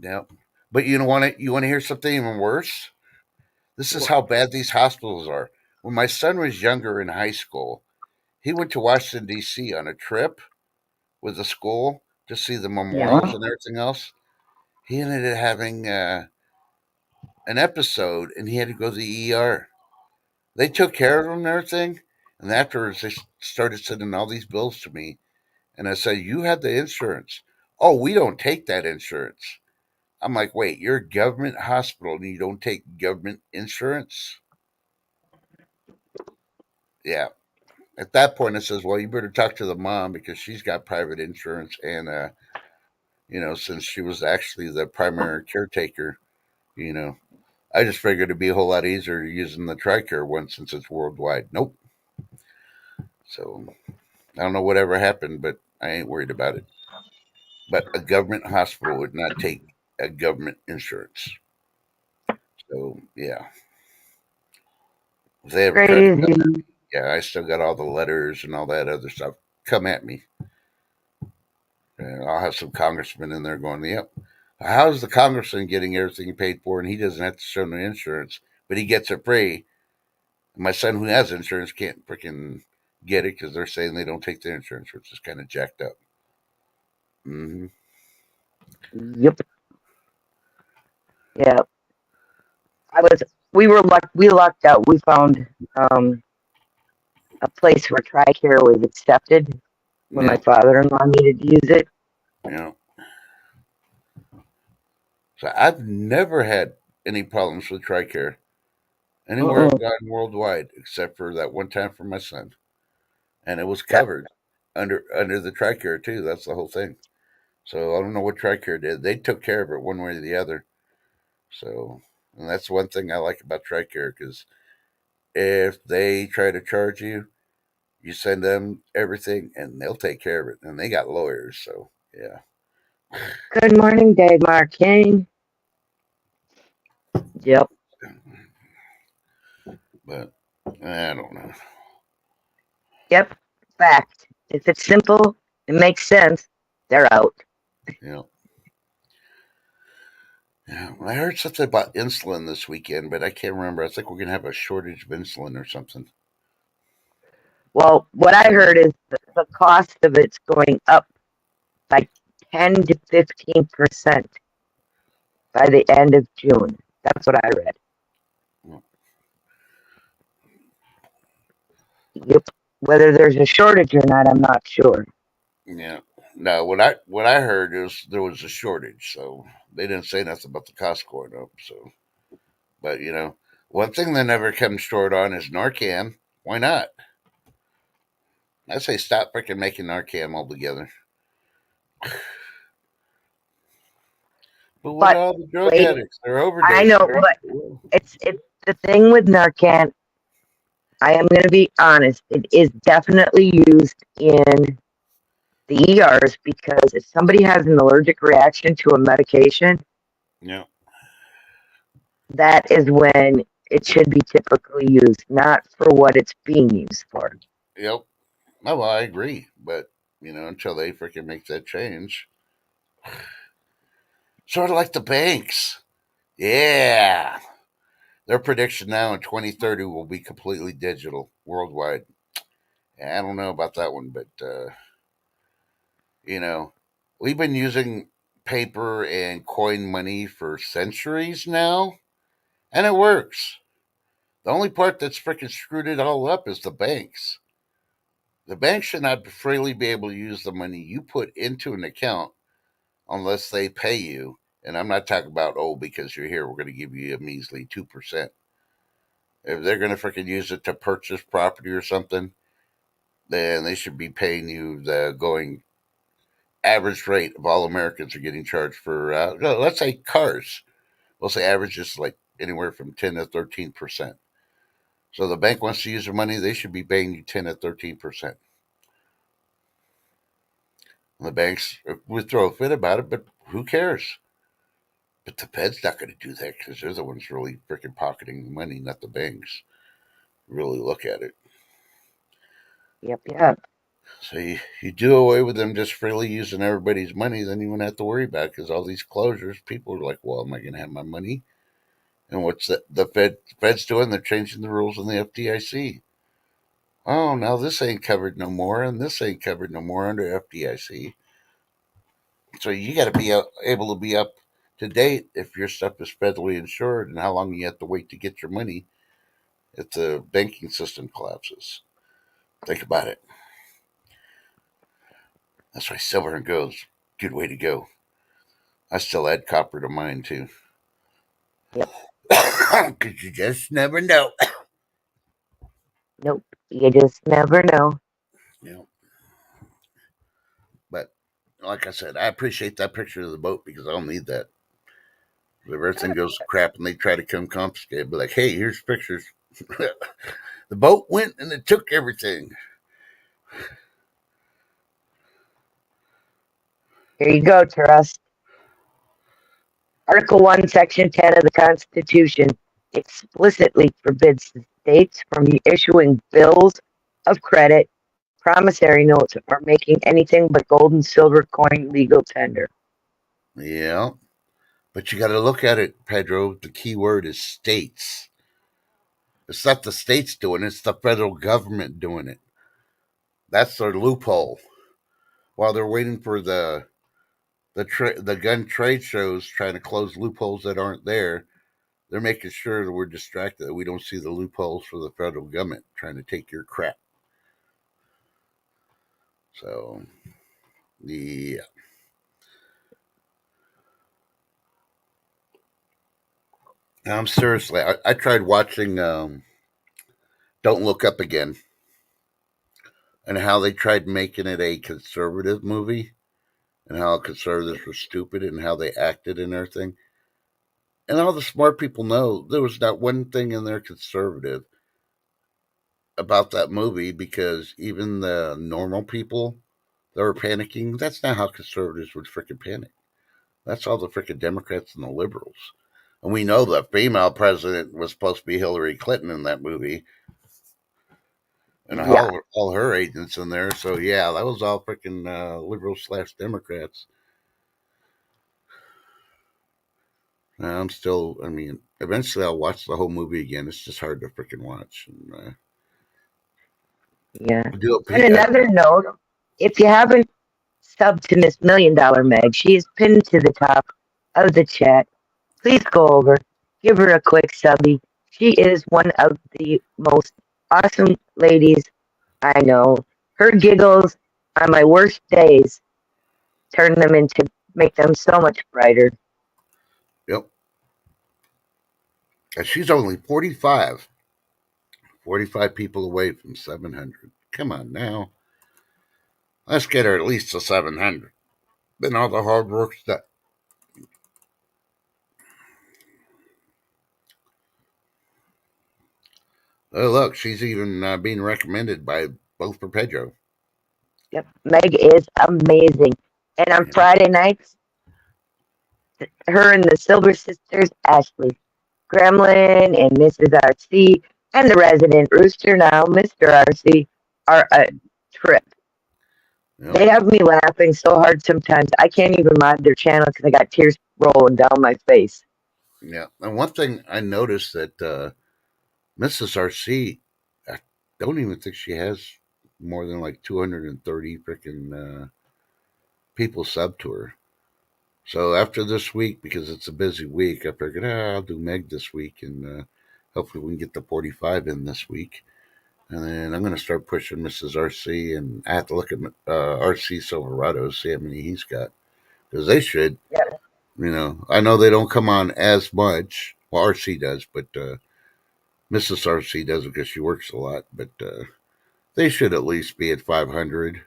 Yep. But you want to hear something even worse? This is how bad these hospitals are. When my son was younger in high school, he went to Washington D.C. on a trip with the school to see the Yeah. memorials and everything else. He ended up having an episode, and he had to go to the ER. They took care of him and everything, and afterwards they started sending all these bills to me. And I said, "You have the insurance." "Oh, we don't take that insurance." I'm like, "Wait, you're a government hospital and you don't take government insurance?" Yeah. At that point, it says, "Well, you better talk to the mom because she's got private insurance, and since she was actually the primary caretaker, you know, I just figured it'd be a whole lot easier using the TRICARE one since it's worldwide." Nope. So I don't know whatever happened, but I ain't worried about it. But a government hospital would not take a government insurance. So yeah, if they ever try to come, Crazy. yeah, I still got all the letters and all that other stuff. Come at me. And I'll have some congressmen in there going, "Yep, how's the congressman getting everything paid for and he doesn't have to show no insurance, but he gets it free? My son, who has insurance, can't freaking get it because they're saying they don't take the insurance, which is kind of jacked up." Hmm. Yep. Yep. I was. We lucked out. We found um, a place where TRICARE was accepted when my Yeah, father-in-law needed to use it. you know. So I've never had any problems with TRICARE anywhere I've Mm-mm. gone worldwide, except for that one time for my son, and it was Yep. covered under the TRICARE too. That's the whole thing. So I don't know what TRICARE did. They took care of it one way or the other. So, and that's one thing I like about TRICARE because if they try to charge you, you send them everything and they'll take care of it. And they got lawyers. So, yeah. Good morning, Dagmar King. Yep. But I don't know. Yep. Fact. If it's simple, it makes sense. They're out. You know. Yeah, I heard something about insulin this weekend, but I can't remember. I think we're going to have a shortage of insulin or something. Well, what I heard is the cost of it's going up by 10 to 15% by the end of June. That's what I read. Yep. Whether there's a shortage or not, I'm not sure. Yeah. No, what I heard is there was a shortage, so they didn't say nothing about the cost going up. So, but one thing that never comes short on is Narcan. Why not? I say stop freaking making Narcan altogether. But what But are all the drug wait, addicts? They're I overdosing. know, but it's the thing with Narcan. I am going to be honest. It is definitely used in the ERs because if somebody has an allergic reaction to a medication, Yeah. that is when it should be typically used, not for what it's being used for. Yep. Oh, well, I agree. But, until they freaking make that change. Sort of like the banks. Yeah. Their prediction now in 2030 will be completely digital worldwide. I don't know about that one, but, you know, we've been using paper and coin money for centuries now, and it works. The only part that's freaking screwed it all up is the banks. The banks should not freely be able to use the money you put into an account unless they pay you. And I'm not talking about, oh, because you're here, we're going to give you a measly 2%. If they're going to freaking use it to purchase property or something, then they should be paying you the going average rate of all Americans are getting charged for, let's say cars. We'll say average is like anywhere from 10 to 13%. So the bank wants to use their money, they should be paying you 10 to 13%. The banks would throw a fit about it, but who cares? But the Fed's not going to do that because they're the ones really freaking pocketing the money, not the banks. Really look at it. Yep, yep. So you do away with them just freely using everybody's money, then you won't have to worry about it because all these closures, people are like, well, am I going to have my money? And what's the Fed's doing? They're changing the rules in the FDIC. Oh, now this ain't covered no more, and this ain't covered no more under FDIC. So you got to be able to be up to date if your stuff is federally insured and how long you have to wait to get your money if the banking system collapses. Think about it. That's why silver and gold's a good way to go. I still add copper to mine too. Yep. Because you just never know. Nope. You just never know. Yeah. But like I said, I appreciate that picture of the boat because I'll need that. If everything goes to crap and they try to come confiscate it, be like, hey, here's pictures. The boat went and it took everything. Here you go, Trust. Article 1, Section 10 of the Constitution explicitly forbids the states from issuing bills of credit, promissory notes, or making anything but gold and silver coin legal tender. Yeah. But you got to look at it, Pedro. The key word is states. It's not the states doing it, it's the federal government doing it. That's their loophole. While they're waiting for the gun trade shows trying to close loopholes that aren't there, they're making sure that we're distracted, that we don't see the loopholes for the federal government trying to take your crap. So, yeah. I'm seriously, I tried watching Don't Look Up Again and how they tried making it a conservative movie and how conservatives were stupid and how they acted and everything. And all the smart people know there was not one thing in there conservative about that movie because even the normal people that were panicking, that's not how conservatives would freaking panic. That's all the freaking Democrats and the liberals. And we know the female president was supposed to be Hillary Clinton in that movie. And Yeah. all her agents in there. So, yeah, that was all freaking liberals / Democrats. I'm still, I mean, eventually I'll watch the whole movie again. It's just hard to freaking watch. And, Yeah. do On another note, if you haven't subbed to Miss $1 Million Meg, she is pinned to the top of the chat. Please go over, give her a quick subby. She is one of the most awesome ladies I know. Her giggles on my worst days make them so much brighter. Yep. And she's only 45. 45 people away from 700. Come on now. Let's get her at least to 700. Then all the hard work's done. Oh, look, she's even being recommended by both for Pedro. Yep, Meg is amazing. And on Friday nights, her and the Silver Sisters, Ashley Gremlin and Mrs. RC, and the resident rooster now, Mr. RC, are a trip. Yep. They have me laughing so hard sometimes. I can't even mod their channel because I got tears rolling down my face. Yeah. And one thing I noticed that Mrs. RC, I don't even think she has more than like 230 freaking people sub to her. So after this week, because it's a busy week, I figured I'll do Meg this week, and hopefully we can get the 45 in this week. And then I'm going to start pushing Mrs. RC, and I have to look at RC Silverado, see how many he's got. Because they should. Yeah. You know, I know they don't come on as much. Well, RC does, but Mrs. RC doesn't because she works a lot. But they should at least be at 500.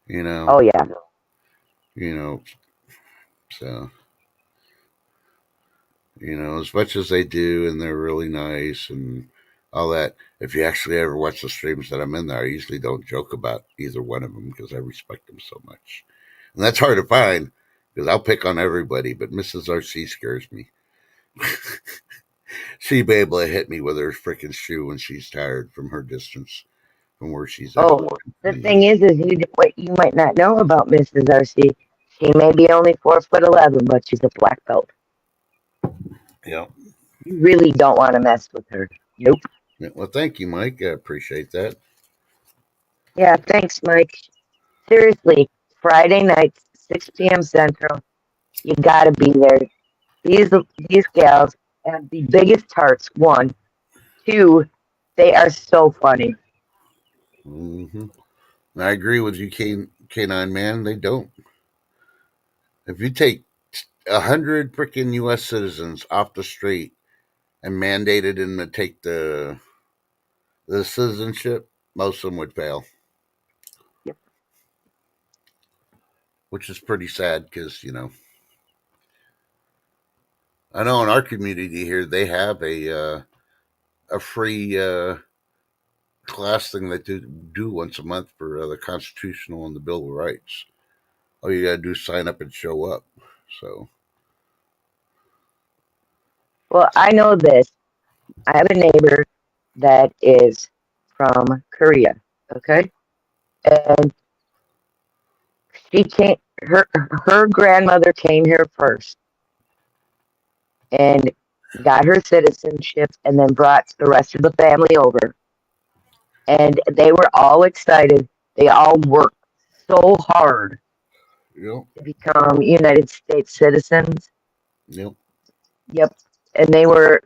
You know. Oh, yeah. You know, so, you know, as much as they do, and they're really nice and all that, if you actually ever watch the streams that I'm in there, I usually don't joke about either one of them because I respect them so much. And that's hard to find because I'll pick on everybody, but Mrs. RC scares me. She'd be able to hit me with her freaking shoe when she's tired from her distance from where she's at. Oh, the thing is what you might not know about Mrs. RC, she may be only 4'11", but she's a black belt. Yeah. You really don't want to mess with her. Nope. Yeah, well, thank you, Mike. I appreciate that. Yeah, thanks, Mike. Seriously, Friday nights, 6 p.m. Central. You gotta be there. These gals have the biggest hearts. 1, 2, they are so funny. Mm-hmm. I agree with you, K9 man. They don't. If you take 100 freaking U.S. citizens off the street and mandated them to take the citizenship, most of them would fail. Yep. Which is pretty sad because, you know, I know in our community here they have a free class thing they do once a month for the Constitutional and the Bill of Rights. All you gotta do is sign up and show up. So, Well, I know this. I have a neighbor that is from Korea, okay? And she came, her grandmother came here first and got her citizenship and then brought the rest of the family over. And they were all excited. They all worked so hard yep, to become United States citizens. yep, Yep. And they were,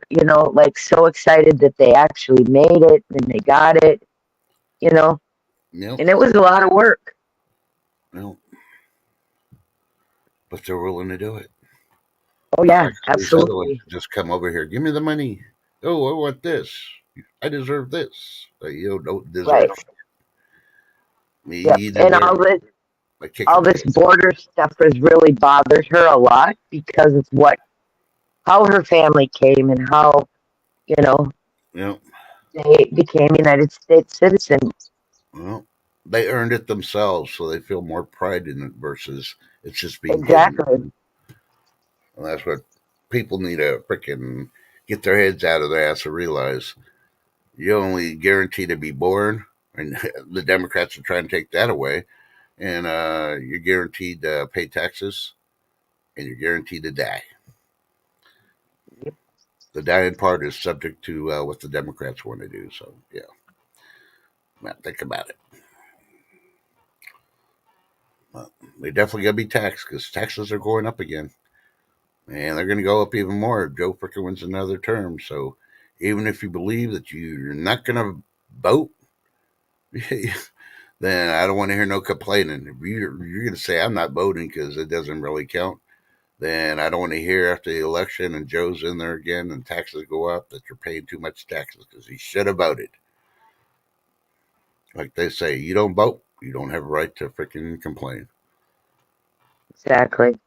like so excited that they actually made it and they got it, yep, and it was a lot of work. yep. But they're willing to do it. Oh, yeah, These other absolutely. ones just come over here. Give me the money. Oh, I want this. I deserve this. You don't deserve Right. it. Me Yep. either. And all this border stuff has really bothered her a lot because of how her family came and how, Yep. they became United States citizens. Well, they earned it themselves, so they feel more pride in it versus it's just being Exactly. given. And that's what people need to freaking get their heads out of their ass and realize. You only guarantee to be born, and the Democrats are trying to take that away. And you're guaranteed to pay taxes, and you're guaranteed to die. Yep. The dying part is subject to what the Democrats want to do. So, yeah. Now, think about it. Well, they definitely got to be taxed because taxes are going up again. And they're going to go up even more if Joe frickin' wins another term. So, even if you believe that you're not going to vote, then I don't want to hear no complaining. If you're going to say I'm not voting because it doesn't really count, then I don't want to hear after the election and Joe's in there again and taxes go up that you're paying too much taxes because he should have voted. Like they say, you don't vote, you don't have a right to freaking complain. Exactly.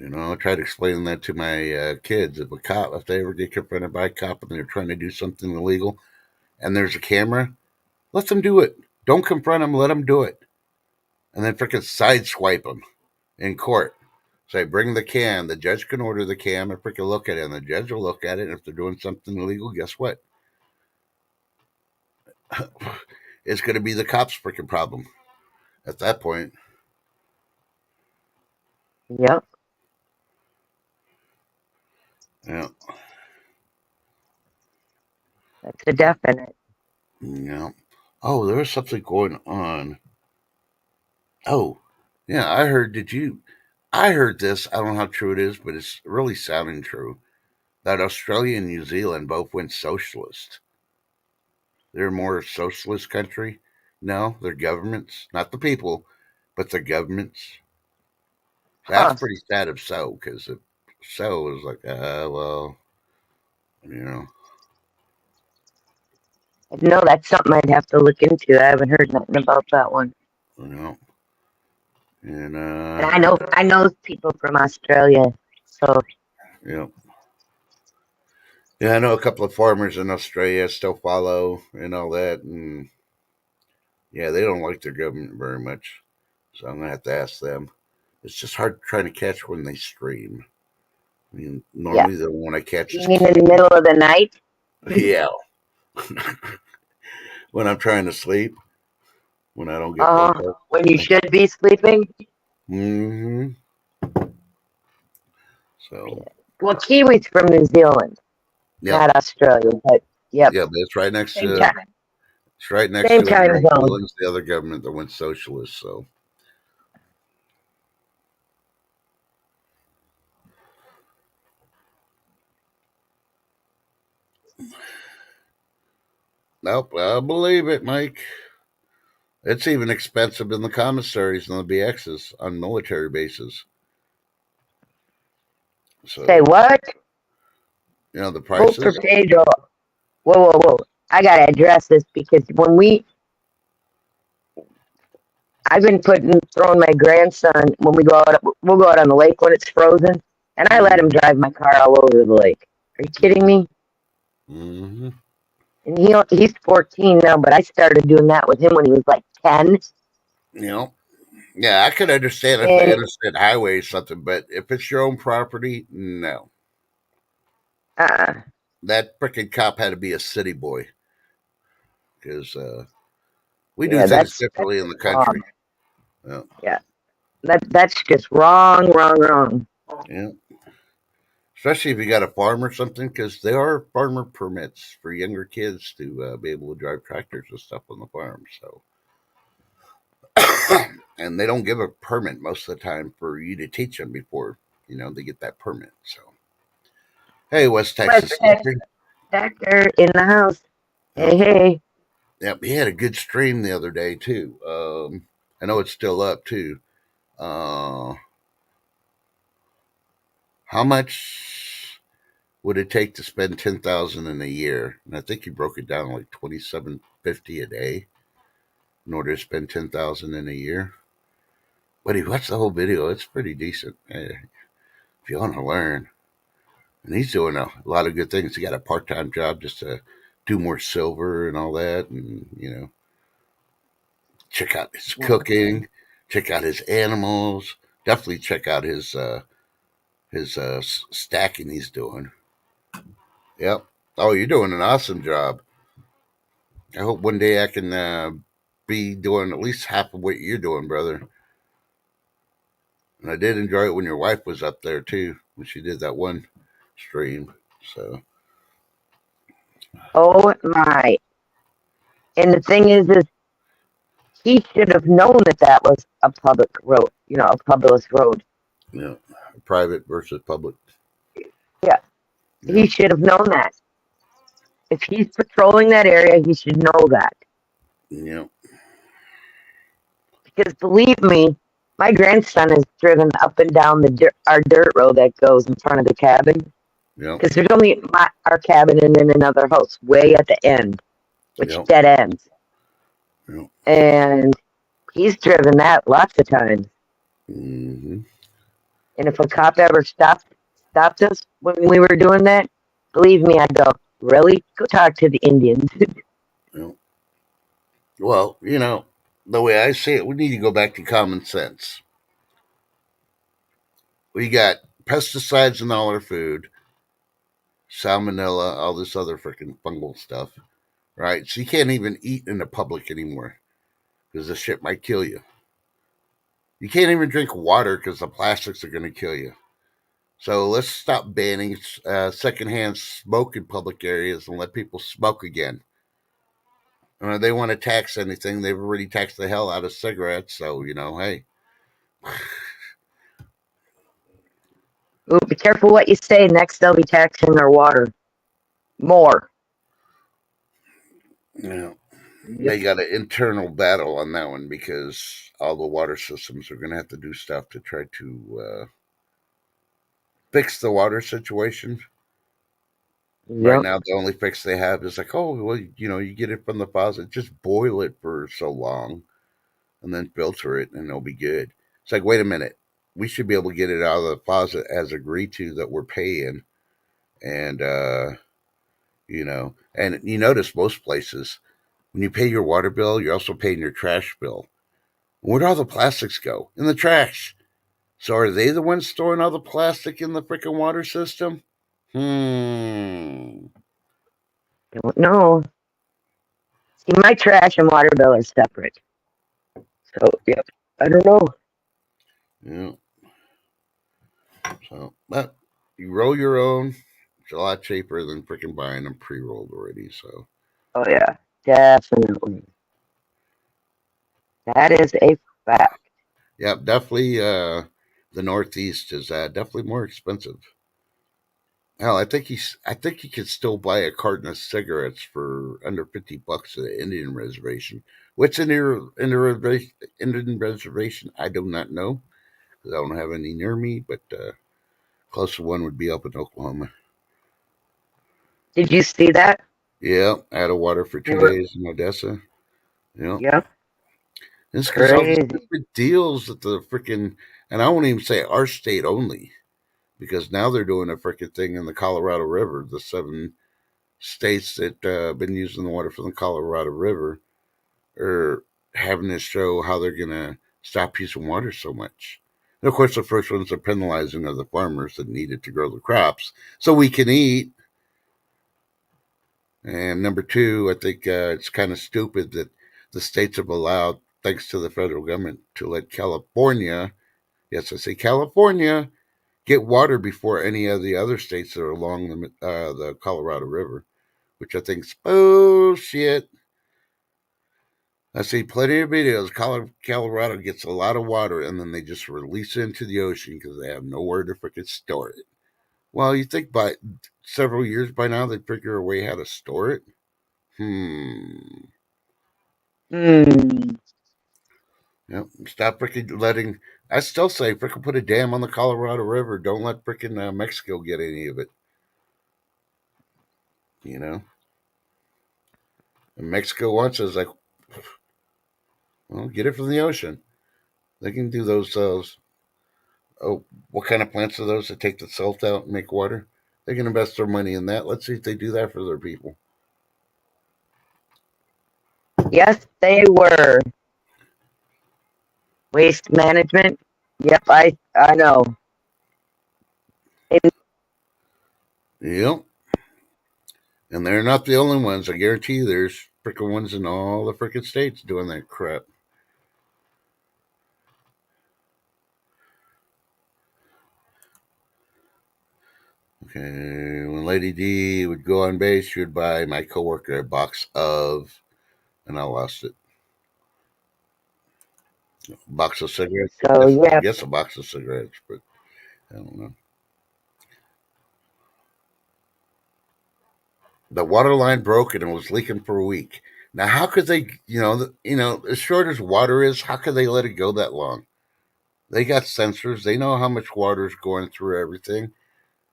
I try to explain that to my kids. If they ever get confronted by a cop and they're trying to do something illegal, and there's a camera, let them do it. Don't confront them. Let them do it, and then freaking sideswipe them in court. Say, bring the cam. The judge can order the cam and freaking look at it, and the judge will look at it. And if they're doing something illegal, guess what? It's going to be the cops' freaking problem at that point. Yep. Yeah. That's a definite. Yeah. Oh, there was something going on. Oh, yeah. I heard. I heard this. I don't know how true it is, but it's really sounding true. That Australia and New Zealand both went socialist. They're more a socialist country. No, their governments, not the people, but their governments. That's Huh. pretty sad if so, because if so, it was like, well, you know, No, that's something I'd have to look into. I haven't heard nothing about that one. you know, and And I know people from Australia. So yeah, yeah, I know a couple of farmers in Australia still follow and all that, and yeah, they don't like their government very much. So I'm gonna have to ask them. It's just hard trying to catch when they stream. I mean, yeah. normally the one I catch You is mean in the middle of the night? yeah. When I'm trying to sleep, when I don't get woke up. When you should be sleeping? Mm-hmm. So Well, Kiwi's from New Zealand, yeah, not Australia, but yep. yeah, but it's right next Same to time. it's right next Same to time New zone. Zealand's the other government that went socialist. So nope, I believe it, Mike. It's even expensive in the commissaries and the BXs on military bases. So Say what? the Vote for prices. Pedro. Whoa. I gotta address this because I've been throwing my grandson when we'll go out on the lake when it's frozen, and I let him drive my car all over the lake. Are you kidding me? Mm-hmm. And he's 14 now, but I started doing that with him when he was like 10. Yeah, I could understand if And the interstate highway is something, but if it's your own property, no. uh, That freaking cop had to be a city boy because we do yeah, things that's differently in the wrong. country. Yeah. Yeah, that's just wrong. Yeah. Especially if you got a farm or something, because there are farmer permits for younger kids to be able to drive tractors and stuff on the farm. So, and they don't give a permit most of the time for you to teach them before they get that permit. So, hey, West Texas. Factor in the house. Yep. Hey. Yep, he had a good stream the other day too. I know it's still up too. How much would it take to spend 10,000 in a year? And I think he broke it down like 27.50 a day in order to spend 10,000 in a year. But he watched the whole video. It's pretty decent if you want to learn. And he's doing a lot of good things. He got a part-time job just to do more silver and all that, and check out his cooking, check out his animals. Definitely check out his stacking he's doing. Yep. Oh, you're doing an awesome job. I hope one day I can be doing at least half of what you're doing, brother. And I did enjoy it when your wife was up there too, when she did that one stream. So. Oh my! And the thing is he should have known that was a public road. A public road. Yeah. Private versus public. Yeah. He should have known that. If he's patrolling that area, he should know that. Yeah. Because believe me, my grandson has driven up and down our dirt road that goes in front of the cabin. Yeah. Because there's only our cabin and then another house way at the end, which dead ends. Yep. And he's driven that lots of times. Hmm. And if a cop ever stopped us when we were doing that, believe me, I'd go, really? Go talk to the Indians. Yep. Well, the way I see it, we need to go back to common sense. We got pesticides in all our food, salmonella, all this other freaking fungal stuff, right? So you can't even eat in the public anymore because the shit might kill you. You can't even drink water because the plastics are going to kill you. So let's stop banning secondhand smoke in public areas and let people smoke again. They want to tax anything. They've already taxed the hell out of cigarettes. So, hey. Ooh, be careful what you say. Next, they'll be taxing their water more. Yeah. Yep. They got an internal battle on that one because all the water systems are going to have to do stuff to try to fix the water situation. Right Yep. now, the only fix they have is like, oh, well, you get it from the faucet, just boil it for so long and then filter it and it'll be good. It's like, wait a minute. We should be able to get it out of the faucet as agreed to that we're paying. And, and you notice most places, when you pay your water bill, you're also paying your trash bill. Where'd all the plastics go? In the trash. So are they the ones storing all the plastic in the freaking water system? Don't know. See, my trash and water bill are separate. So, yep. I don't know. Yeah. So, but you roll your own. It's a lot cheaper than freaking buying them pre-rolled already. So, Oh, yeah. Definitely. That is a fact. yeah, definitely. The Northeast is definitely more expensive. Hell, I think you could still buy a carton of cigarettes for under $50 at the Indian reservation. What's in the Indian reservation? I do not know because I don't have any near me. But close to one would be up in Oklahoma. Did you see that? Yeah, out of water for They 2 days in Odessa. Yeah, Yep. it's because all the Crazy. stupid deals that the freaking, and I won't even say our state only, because now they're doing a freaking thing in the Colorado River. The 7 states that been using the water from the Colorado River are having to show how they're going to stop using water so much. And of course, the first ones are penalizing of the farmers that need it to grow the crops so we can eat. And number two, I think it's kind of stupid that the states have allowed, thanks to the federal government, to let California, yes, I say California, get water before any of the other states that are along the Colorado River, which I think is bullshit. I see plenty of videos. Colorado gets a lot of water and then they just release it into the ocean because they have nowhere to freaking store it. Well, you think by several years by now they'd figure a way how to store it? Hmm. Hmm. Yep. Stop freaking letting. I still say freaking put a dam on the Colorado River. Don't let freaking Mexico get any of it. You know, and Mexico wants us like, well, get it from the ocean. They can do those. Oh, what kind of plants are those that take the salt out and make water? They can invest their money in that. Let's see if they do that for their people. Yes, they were. Waste management. Yep, I know. And Yep. And they're not the only ones. I guarantee you there's freaking ones in all the freaking states doing that crap. Okay, when Lady D would go on base, she would buy my coworker a box of, and I lost it. A box of cigarettes. so Yes, I yeah, guess a box of cigarettes, but I don't know. The water line broke and it was leaking for a week. Now, how could they? As short as water is, how could they let it go that long? They got sensors. They know how much water is going through everything.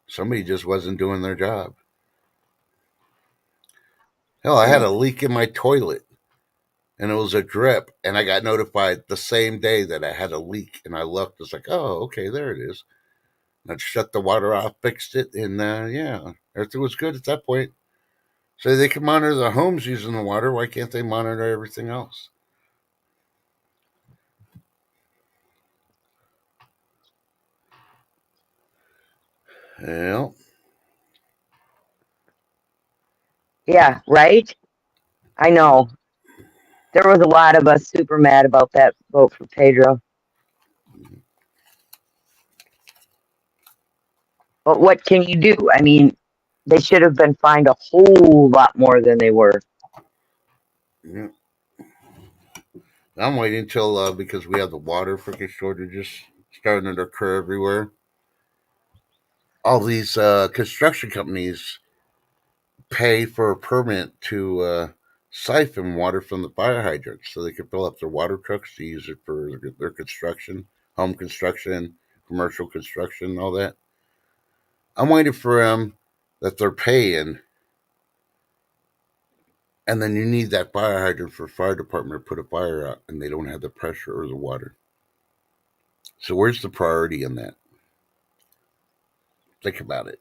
Somebody just wasn't doing their job. Hell, I had a leak in my toilet. and it was a drip, and I got notified the same day that I had a leak, and I looked. It's like, oh, okay, there it is. And I shut the water off, fixed it, and yeah, everything was good at that point. So they can monitor the homes using the water. Why can't they monitor everything else? Yeah. Yeah, right? I know. There was a lot of us super mad about that vote for Pedro. But what can you do? I mean, they should have been fined a whole lot more than they were. Yeah. I'm waiting until because we have the water freaking shortages starting to occur everywhere. All these construction companies pay for a permit to siphon water from the fire hydrants so they can fill up their water trucks to use it for their construction, home construction, commercial construction, all that. I'm waiting for them that they're paying, and then you need that fire hydrant for fire department to put a fire out, and they don't have the pressure or the water. So where's the priority in that? Think about it.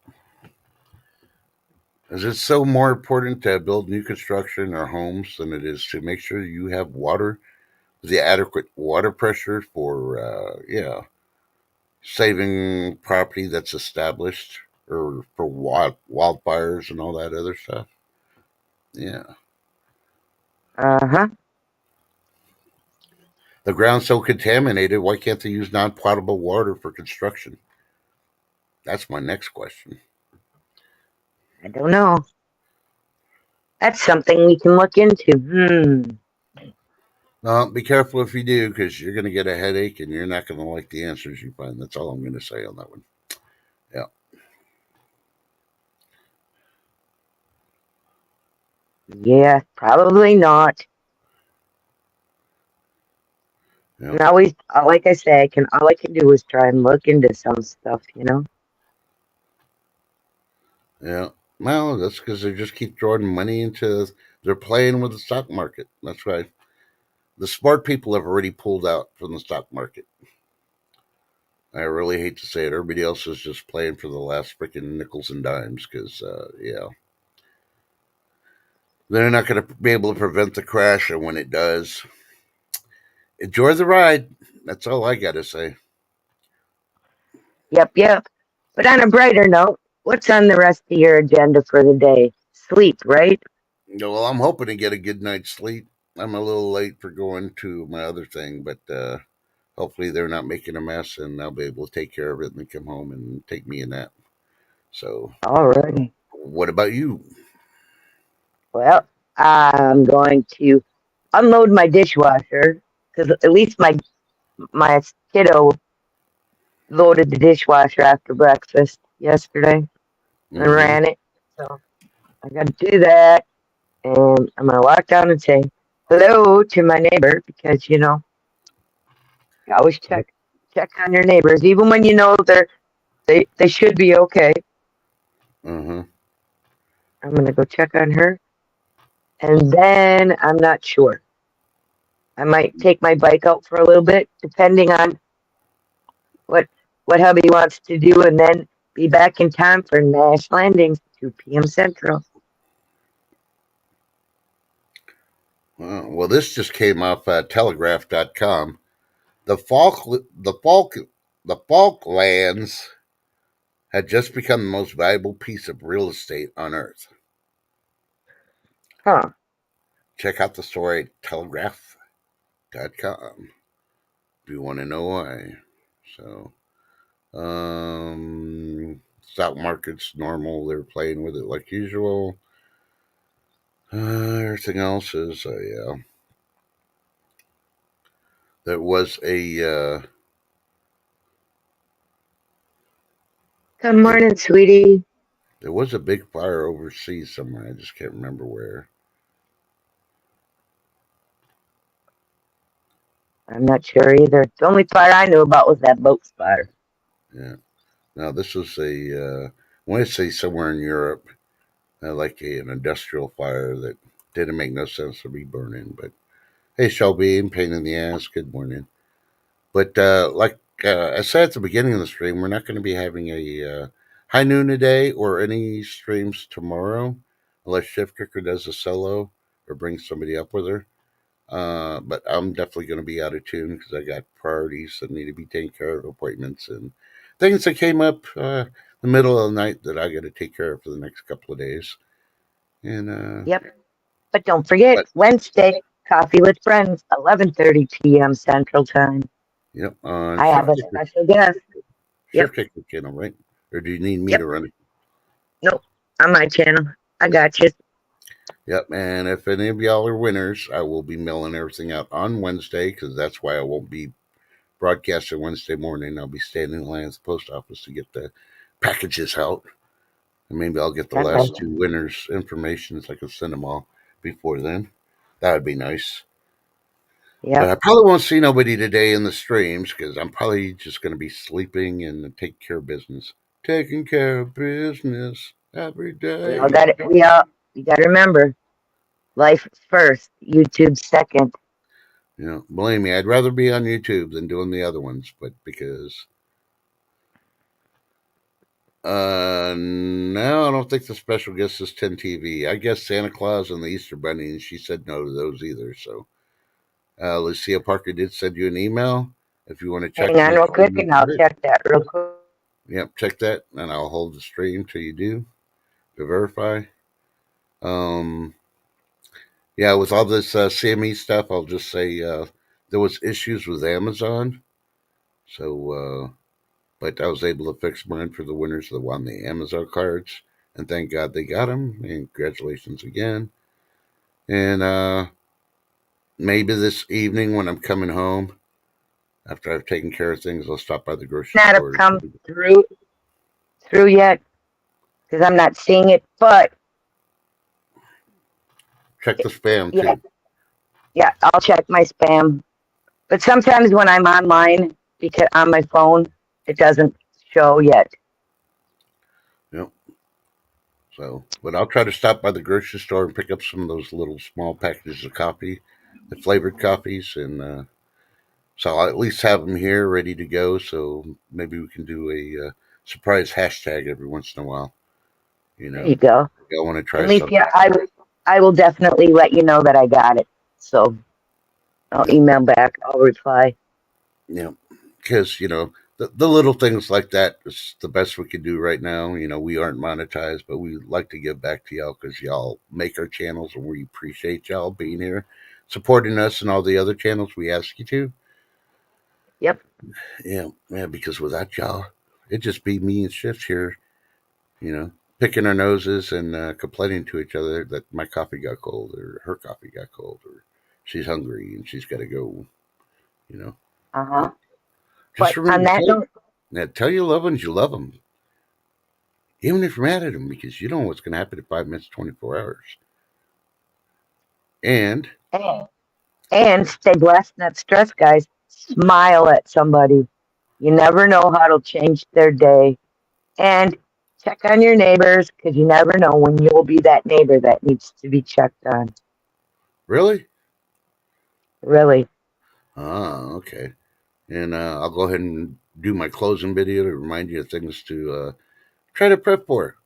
Is it so more important to build new construction or homes than it is to make sure you have water, the adequate water pressure for, saving property that's established or for wildfires and all that other stuff? Yeah. Uh-huh. The ground's so contaminated, why can't they use non potable water for construction? That's my next question. I don't know. That's something we can look into. Be careful if you do, because you're going to get a headache and you're not going to like the answers you find. That's all I'm going to say on that one. Yeah. Yeah, probably not. Yeah. And always, like I say, all I can do is try and look into some stuff, you know? Yeah. Well, that's because they just keep throwing money into. They're playing with the stock market. That's right. The smart people have already pulled out from the stock market. I really hate to say it. Everybody else is just playing for the last freaking nickels and dimes because, yeah, they're not going to be able to prevent the crash. And when it does, enjoy the ride. That's all I got to say. Yep. But on a brighter note, what's on the rest of your agenda for the day? Sleep, right? Well, I'm hoping to get a good night's sleep. I'm a little late for going to my other thing, but hopefully they're not making a mess and I'll be able to take care of it and come home and take me a nap. So, Alrighty. what about you? Well, I'm going to unload my dishwasher because at least my kiddo loaded the dishwasher after breakfast yesterday and Mm-hmm. ran it. So I got to do that, and I'm gonna walk down and say hello to my neighbor because you always check on your neighbors, even when you know they should be okay. Mm-hmm. I'm gonna go check on her, and then I'm not sure. I might take my bike out for a little bit, depending on what what hubby wants to do, and then be back in time for Nash Landings, 2 p.m. Central. Well, this just came off Telegraph.com. The Falk, the Falk, the Falklands had just become the most valuable piece of real estate on Earth. Huh. Check out the story at Telegraph.com if you want to know why. So, stock market's normal. They're playing with it like usual. Everything else is, yeah. There was Good morning, sweetie. there was a big fire overseas somewhere. I just can't remember where. I'm not sure either. The only fire I knew about was that boat fire. Yeah. Now this was I want to say somewhere in Europe, like an industrial fire that didn't make no sense to be burning, but Hey, Shelby, pain in the ass. Good morning. But like I said at the beginning of the stream, we're not going to be having a high noon today or any streams tomorrow, unless Shift Kicker does a solo or brings somebody up with her. But I'm definitely going to be out of tune because I got priorities that need to be taken care of, appointments and things that came up the middle of the night that I got to take care of for the next couple of days. And Yep. But don't forget, but Wednesday, Coffee with Friends, 11:30 p.m. Central Time. yep, on I have a special guest. Shift Kicker channel, right? Or do you need me Yep. to run it? Nope, on my channel. I got you. Yep, and if any of y'all are winners, I will be mailing everything out on Wednesday because that's why I won't be broadcasting Wednesday morning. I'll be standing in line at the post office to get the packages out. And maybe I'll get the last two winners' information so I can send them all before then. That would be nice. Yeah. But I probably won't see nobody today in the streams because I'm probably just going to be sleeping and taking care of business. Taking care of business every day. We got to remember, life first, YouTube second. You know, believe me, I'd rather be on YouTube than doing the other ones, but because no, I don't think the special guest is 10 TV. I guess Santa Claus and the Easter Bunny, and she said no to those either. So Lucia Parker did send you an email if you want to check. Hang on real quick, and I'll check that real quick. Yep, check that, and I'll hold the stream till you do to verify. Yeah, with all this CME stuff, I'll just say there was issues with Amazon, so but I was able to fix mine for the winners that won the Amazon cards, and thank God they got them. And congratulations again. And maybe this evening when I'm coming home, after I've taken care of things, I'll stop by the grocery Not store. have come through yet because I'm not seeing it, but check the spam yeah. too. Yeah, I'll check my spam. But sometimes when I'm online, because on my phone, it doesn't show yet. Yep. So, but I'll try to stop by the grocery store and pick up some of those little small packages of coffee, the flavored coffees, and so I'll at least have them here ready to go. So maybe we can do a surprise hashtag every once in a while. You know, there you go. I want to try At least, something. yeah, I will definitely let you know that I got it. So I'll email back. I'll reply. Yeah, because the little things like that is the best we can do right now. We aren't monetized, but we like to give back to y'all because y'all make our channels, and we appreciate y'all being here, supporting us and all the other channels we ask you to. Yep. Yeah, because without y'all, it'd just be me and Shift here, picking our noses and complaining to each other that my coffee got cold or her coffee got cold or she's hungry and she's got to go, Uh-huh. Just But on that note, tell your loved ones you love them, even if you're mad at them, because you don't know what's going to happen in 5 minutes, 24 hours. And stay blessed, not stressed, guys. Smile at somebody. You never know how it'll change their day. And check on your neighbors because you never know when you'll be that neighbor that needs to be checked on. really? Really. Okay. And I'll go ahead and do my closing video to remind you of things to try to prep for.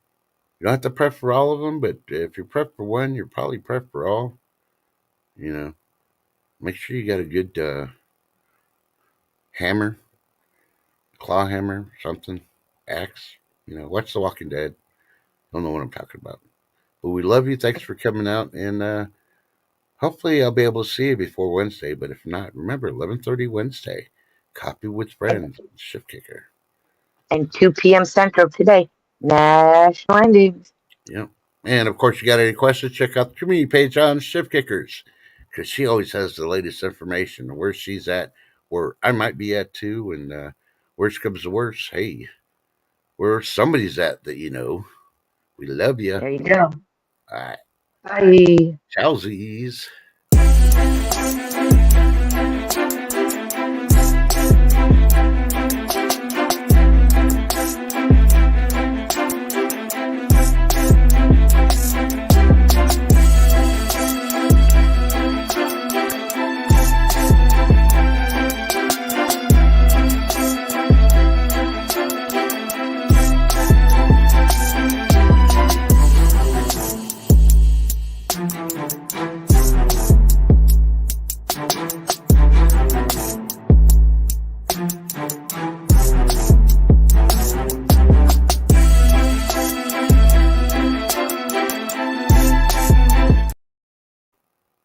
You don't have to prep for all of them, but if you prep for one, you're probably prep for all. Make sure you got a good hammer, claw hammer, something, axe. Watch The Walking Dead. Don't know what I'm talking about. But we love you. Thanks for coming out, and hopefully I'll be able to see you before Wednesday. But if not, remember 11:30 Wednesday. Coffee with Friends, Shift Kicker. And 2 p.m. Central today. National Endings. Yep. And of course, you got any questions? Check out the community page on Shift Kickers because she always has the latest information, where she's at, where I might be at too, and worst comes to worst, hey, where somebody's at that you know. We love you. There you go. All right. Bye. Chowsies.